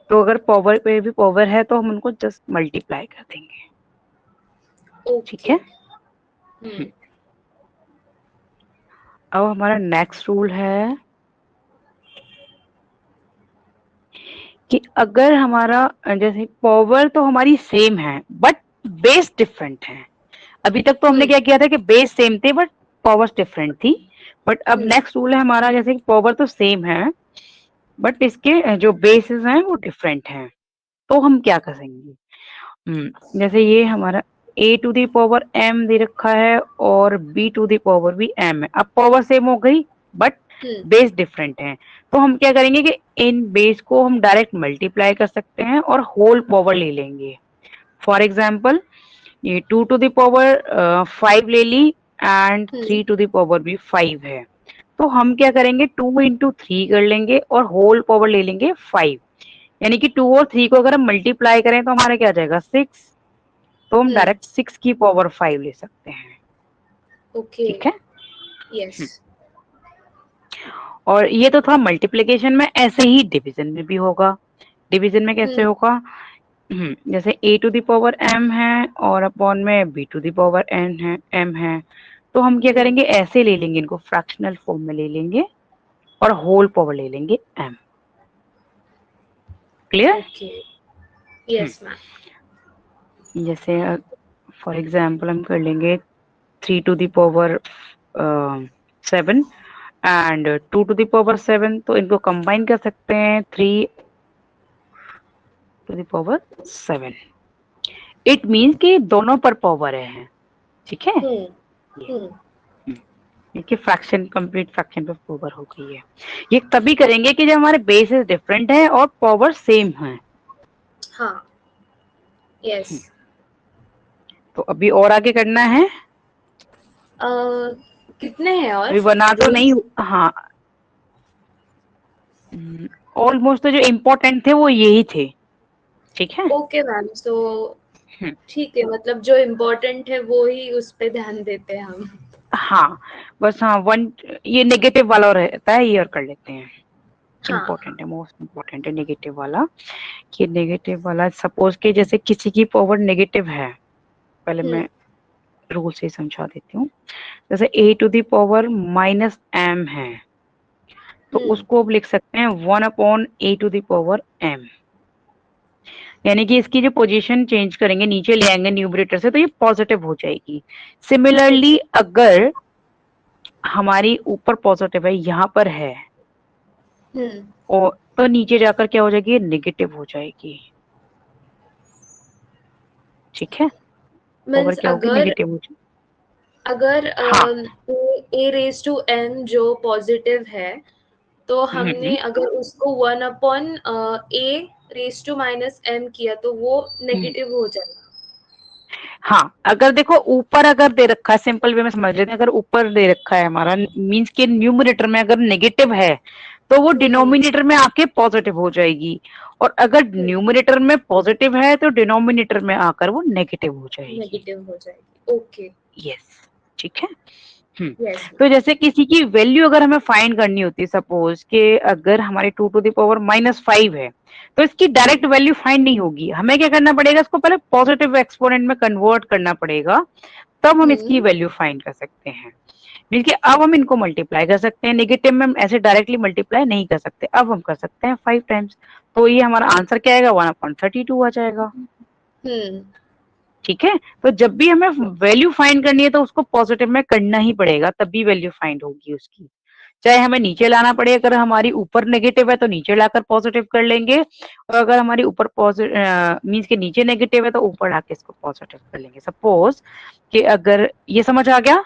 तो अगर पावर पे भी पावर है तो हम उनको जस्ट मल्टीप्लाई कर देंगे। ठीक ओके। है, अब हमारा नेक्स्ट रूल है कि अगर हमारा जैसे पावर तो हमारी सेम है बट बेस डिफरेंट है। अभी तक तो हमने क्या किया था कि बेस सेम थे बट पावर्स डिफरेंट थी। बट अब नेक्स्ट रूल है हमारा, जैसे पावर तो सेम है बट इसके जो बेसिस हैं वो डिफरेंट हैं। तो हम क्या करेंगे, जैसे ये हमारा a to the power m दे रखा है और b टू दी पावर भी m है। अब पावर सेम हो गई बट बेस डिफरेंट है। तो हम क्या करेंगे कि इन बेस को हम डायरेक्ट मल्टीप्लाई कर सकते हैं और होल पावर ले लेंगे। फॉर एग्जाम्पल ये 2 टू दी पावर 5 ले ली एंड 3 टू दी पावर भी 5 है। तो हम क्या करेंगे, 2 इंटू 3 कर लेंगे और होल पावर ले लेंगे 5। यानी कि 2 और 3 को अगर हम मल्टीप्लाई करें तो हमारा क्या आ जाएगा, 6। तो हम डायरेक्ट 6 की पावर 5 ले सकते हैं। ओके, ठीक है, यस। और ये तो था मल्टीप्लिकेशन में, ऐसे ही डिवीजन में भी होगा। डिवीजन में कैसे होगा, जैसे a to the power m है और अपॉन में b to the power n है m है, तो हम क्या करेंगे, ऐसे ले लेंगे, इनको फ्रैक्शनल फॉर्म में ले लेंगे और होल पावर ले लेंगे m। Clear? Okay, yes ma'am. जैसे फॉर एग्जांपल हम कर लेंगे 3 to the power 7 and 2 to the power 7, तो इनको कंबाइन कर सकते हैं 3 to the power 7। It means कि दोनों पर पावर है, ठीक है। ये फ्रैक्शन, कंप्लीट फ्रैक्शन पे पावर हो गई है। ये तभी करेंगे कि जब हमारे बेसिस डिफरेंट है और पावर सेम है। हाँ, यस। तो अभी और आगे करना है। कितने हैं और अभी बना तो नहीं, हाँ, ऑलमोस्ट तो जो इम्पोर्टेंट थे वो यही थे, ठीक है। ओके मैम, सो ठीक है, मतलब जो इम्पोर्टेंट है वो ही उस पे ध्यान देते हैं हम। हाँ, बस हाँ, वन ये नेगेटिव वाला रहता है, ये और कर लेते हैं। इम्पोर्टेंट है, मोस्ट इम्पोर्टेंट है नेगेटिव वाला। कि नेगेटिव वाला सपोज के जैसे किसी की पावर नेगेटिव है, पहले मैं रूल से समझा देती हूँ। जैसे a to the power minus m है, तो उसको अब लिख सकते हैं 1 upon a to the power m। यानी कि इसकी जो पोजीशन चेंज करेंगे, नीचे ले आएंगे न्यूमरेटर से, तो ये पॉजिटिव हो जाएगी। सिमिलरली अगर हमारी ऊपर पॉजिटिव है, यहाँ पर है, और तो नीचे जाकर क्या हो जाएगी, नेगेटिव हो जाएगी, ठीक है। पावर क्या होगी, नेगेटिव हो जाएगी। अगर a रेज टू n जो पॉजिटिव है, तो हमने अगर उसको 1 upon a raise to minus m किया तो वो नेगेटिव हो जाएगा। हाँ, अगर देखो ऊपर अगर दे रखा है, सिंपल वे में समझ लेते हैं, अगर ऊपर दे रखा है हमारा, मींस के न्यूमरेटर में अगर नेगेटिव है तो वो डिनोमिनेटर में आके पॉजिटिव हो जाएगी, और अगर न्यूमरेटर में पॉजिटिव है तो डिनोमिनेटर में आकर वो नेगेटिव हो जाएगी। ओके, यस, ठीक है। तो जैसे किसी की वैल्यू अगर हमें फाइंड करनी होती है, सपोज कि अगर हमारे 2 टू द पावर -5 है, तो इसकी डायरेक्ट वैल्यू फाइंड नहीं होगी, हमें क्या करना पड़ेगा, इसको पहले पॉजिटिव एक्सपोनेंट में कन्वर्ट करना पड़ेगा, तब हम इसकी वैल्यू फाइंड कर सकते हैं। मीन कि अब हम इनको मल्टीप्लाई कर सकते हैं, नेगेटिव में हम ऐसे डायरेक्टली मल्टीप्लाई नहीं कर सकते, अब हम कर सकते हैं 5 टाइम्स, तो ये हमारा आंसर क्या आएगा, 1/32 आ जाएगा। ठीक है। तो जब भी हमें वैल्यू फाइंड करनी है तो उसको पॉजिटिव में करना ही पड़ेगा, तभी वैल्यू फाइंड होगी उसकी, चाहे हमें नीचे लाना पड़े, अगर हमारी ऊपर नेगेटिव है तो नीचे लाकर पॉजिटिव कर लेंगे, और अगर हमारी ऊपर मींस के नीचे नेगेटिव है तो ऊपर लाके इसको पॉजिटिव कर लेंगे। सपोज कि अगर ये समझ आ गया,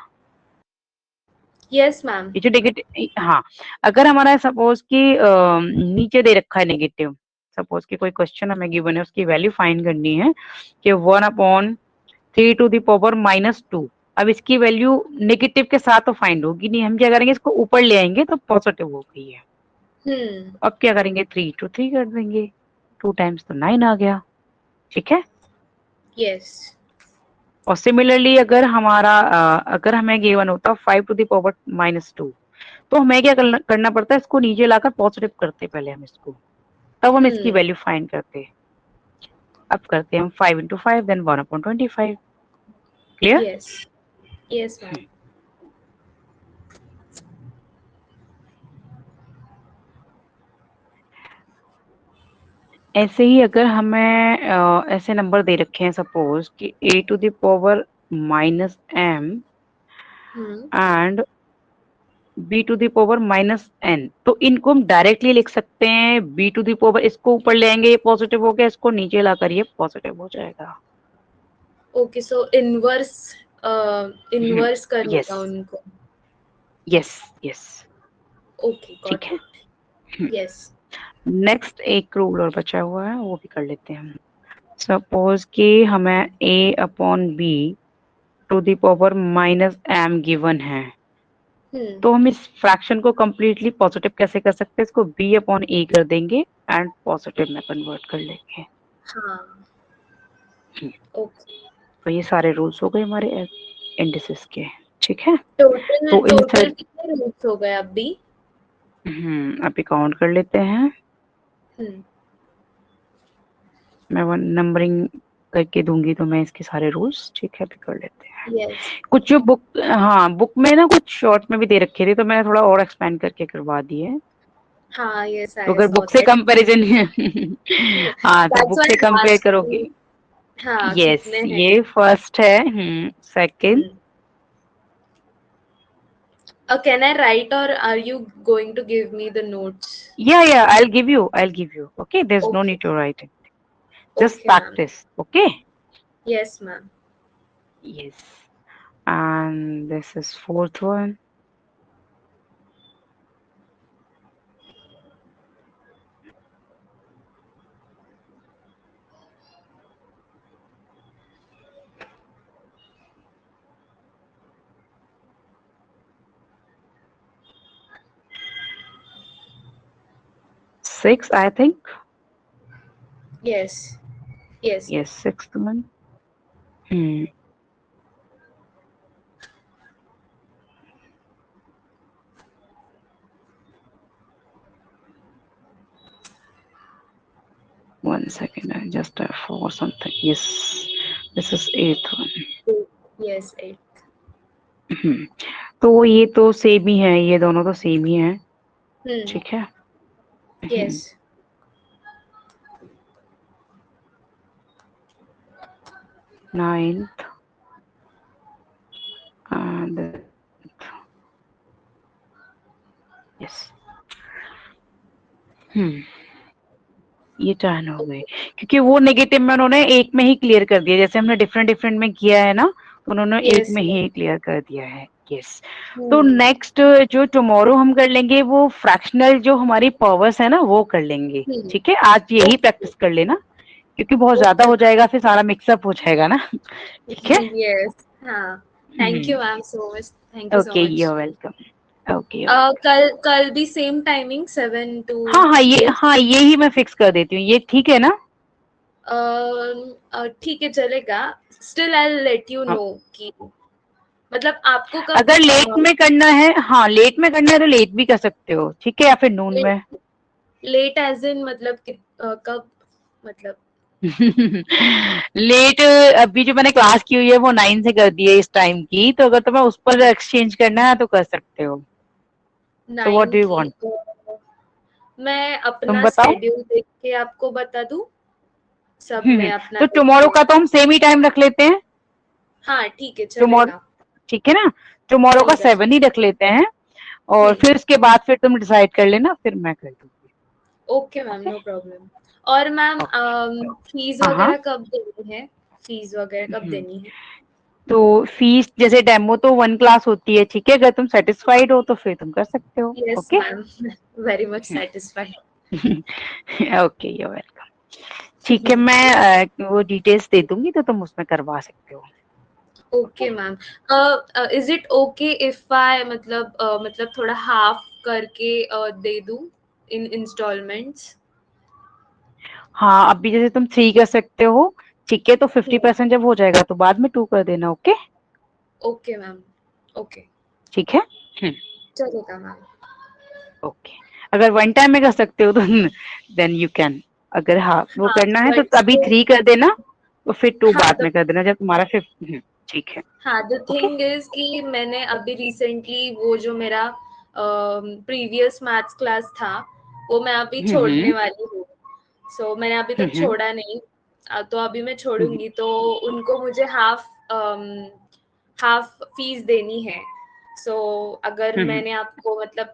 यस मैम। ये जो नेगेटिव, हाँ, अगर हमारा सपोज कि नीचे दे रखा है नेगेटिव, सपोज कि कोई क्वेश्चन हमें गिवन है, उसकी वैल्यू फाइंड करनी है कि 1/3 टू द पावर -2, अब इसकी वैल्यू नेगेटिव के साथ तो फाइंड होगी नहीं, हम क्या करेंगे, इसको ऊपर ले आएंगे तो पॉजिटिव हो गई है। अब क्या करेंगे, 3 टू 3 कर देंगे, 2 टाइम्स तो 9 आ गया, ठीक है। यस। और सिमिलरली अगर हमारा अगर हमें गिवन होता 5 टू द पावर -2, तो हमें क्या करना पड़ता है, इसको नीचे लाकर पॉजिटिव करते पहले हम इसको, तब हम इसकी वैल्यू फाइंड करते। अब करते हैं हम 5 into 5 then 1/25। Clear? Yes, yes ma'am. ऐसे ही अगर हमें ऐसे नंबर दे रखे हैं, सपोज कि a to the power -m and b to the power -n, तो इनको हम डायरेक्टली लिख सकते हैं b टू द पावर, इसको ऊपर ले आएंगे, ये पॉजिटिव हो गया, इसको नीचे लाकर ये पॉजिटिव हो जाएगा। ओके, सो इनवर्स करने यस, का उनको। यस, यस, ओके, ठीक गॉट है। इट। यस। नेक्स्ट एक रूल और बचा हुआ है, वो भी कर लेते हैं हम। सपोज कि हमें a/b to the power -m given है, तो हम इस फ्रैक्शन को कंप्लीटली पॉजिटिव कैसे कर सकते हैं, इसको b/a कर देंगे एंड पॉजिटिव में कन्वर्ट कर लेंगे। हाँ, ओके। तो ये सारे रूल्स हो गए हमारे इंडिसेस के, ठीक है। टोटल तो इन टोटल सर कितने रूट्स हो गए अभी? अभी काउंट कर लेते हैं। मैं वन नंबरिंग करके दूंगी तो मैं इसके सारे रूल्स ठीक है कर लेते हैं। यस कुछ जो बुक, हाँ बुक में ना कुछ शॉर्ट में भी दे रखे थे तो मैंने थोड़ा और एक्सपेंड करके करवा दिए। हाँ यस तो आई अगर saw book say that comparison हाँ तो दैट्स बुक से व्हाई आई कंपेयर आस्क्ड करोगे। हाँ यस कितने हैं ये फर्स्ट है। Second. can I write or are you going to give me the notes? Yeah, I'll give you. Okay, there's no Okay, need to write it. Just okay, ma'am. practice. Okay. Yes, ma'am. Yes. And this is fourth one. Six, I think. Yes, yes, Yes, ma'am. sixth one. Hmm. One second, I just for something. Yes, this is eighth one. Eight. Yes, eight. हम्म, तो ये तो सेम ही है, ये दोनों तो सेम ही है। Hmm. ठीक है। Yes. Ninth and yes. ये टर्न हो गए क्योंकि वो नेगेटिव में उन्होंने एक में ही क्लियर कर दिया, जैसे हमने डिफरेंट डिफरेंट में किया है ना, तो उन्होंने एक Yes. में Yes. ही क्लियर कर दिया है। यस। तो Hmm. नेक्स्ट जो टुमारो हम कर लेंगे वो फ्रैक्शनल जो हमारी पावर्स है ना वो कर लेंगे। Hmm. ठीक है, आज यही Okay. प्रैक्टिस कर लेना क्योंकि बहुत ज्यादा Okay. हो जाएगा फिर सारा मिक्सअप हो जाएगा ना। ठीक है। Yes. हाँ. Thank you, ma'am, so much. Thank you so okay much. You welcome. Okay you welcome. कल भी सेम टाइमिंग 7 to हाँ ये ही मैं फिक्स कर देती हूँ, ये ठीक है ना। ठीक है चलेगा. स्टिल आई लेट यू हाँ, नो कि मतलब आपको कब अगर लेट में करना है, हाँ लेट में करना है तो लेट भी कर सकते हो, ठीक है, या फिर नून में। लेट एज इन मतलब कब मतलब लेट अभी जो मैंने क्लास की हुई है वो 9 से कर दी है इस टाइम की, तो अगर तुम्हें उस पर एक्सचेंज करना है तो कर सकते हो। सो व्हाट 9 डू यू की वांट। मैं तुम अपना बताओ। स्केड्यूल देख के आपको बता दूं. सब मैं अपना तो देख टुमारो के. का तो हम सेम ही टाइम रख लेते हैं। हाँ ठीक है टुमारो, चलेगा. ठीक है ना, टुमारो का चलेगा 7 ही रख लेते हैं और फिर उसके बाद फिर तुम डिसाइड कर लेना, फिर मैं कर दूंगी। Okay ma'am okay. No problem. और मैम ओके। फीस हाँ हाँ। वगैरह कब देनी है. फीस वगैरह कब हम्म, देनी है. तो फीस जैसे डेमो तो 1 क्लास होती है, ठीक है, अगर तुम सेटिस्फाइड हो तो फिर तुम कर सकते हो। Yes okay. Ma'am very much satisfied. Okay you welcome. ठीक है, मैं वो डिटेल्स दे दूंगी तो तुम उसमें करवा सकते हो। Okay. Okay ma'am. Is it okay if I मतलब थोड़ा हाफ करके दे दूं इन इंस्टॉलमेंट्स. हाँ अभी जैसे तुम 3 कर सकते हो, ठीक है, तो 50% जब हो जाएगा तो बाद में 2 कर देना। ओके। Okay ma'am. ओके ठीक है। हम्म, चलेगा मैम. ओके। अगर वन टाइम में कर सकते हो तो देन यू कैन। अगर हाँ वो हाँ करना है तो बट अभी 3 कर देना, तो फिर 2 हाँ बाद में कर देना जब तुम्हारा 5। ठीक है। हाँ द ओके। थिंग इज कि मैंने अभी रिसेंटली वो जो मेरा प्रीवियस मैथ्स क्लास था वो मैं अभी छोड़ने हम्म वाली हूँ. सो मैंने अभी तक हम्म छोड़ा नहीं. तो अभी मैं हम्म छोड़ूंगी तो उनको मुझे हाफ फीस देनी है. सो अगर हम्म मैंने आपको मतलब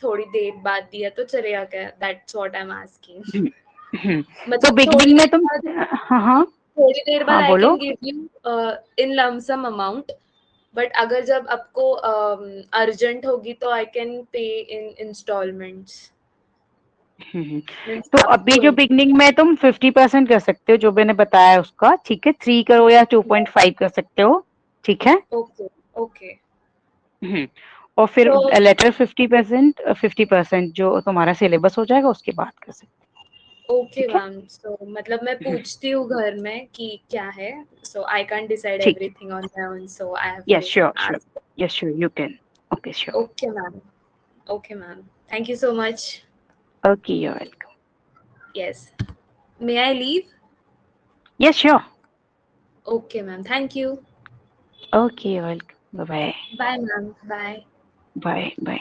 थोड़ी देर बाद दिया तो चलेगा क्या. That's what I am asking. Hmm, hmm. तो मतलब बिगनिंग में तुम, हाँ हाँ थोड़ी देर बाद हाँ आई बोलो। Can give you in lump sum amount. But अगर जब आपको अर्जेंट होगी तो I can pay in installments. Hmm. Means तो अभी आपको. जो बिगनिंग में तुम 50% कर सकते हो जो मैंने बताया उसका, ठीक है, 3 करो या 2.5 कर सकते हो। ठीक है। Okay okay. हम्म। और फिर तो लेटर 50% जो तुम्हारा सिलेबस हो जाएगा उसके बाद कर सकते हो। ओके ठीक है। मैम. सो मतलब मैं हम्म, पूछती हूँ घर में कि क्या है. सो आई कांट डिसाइड ठीक है। Everything on my own so I have yes to sure sure. Ask. Yes sure you can. Okay sure. Okay ma'am. Okay ma'am. Thank you so much. Okay you welcome. Yes. May I leave. Yes, sure. Okay, ma'am. Thank you. Okay, welcome. Bye-bye. Bye, ma'am. Bye. Bye. Bye.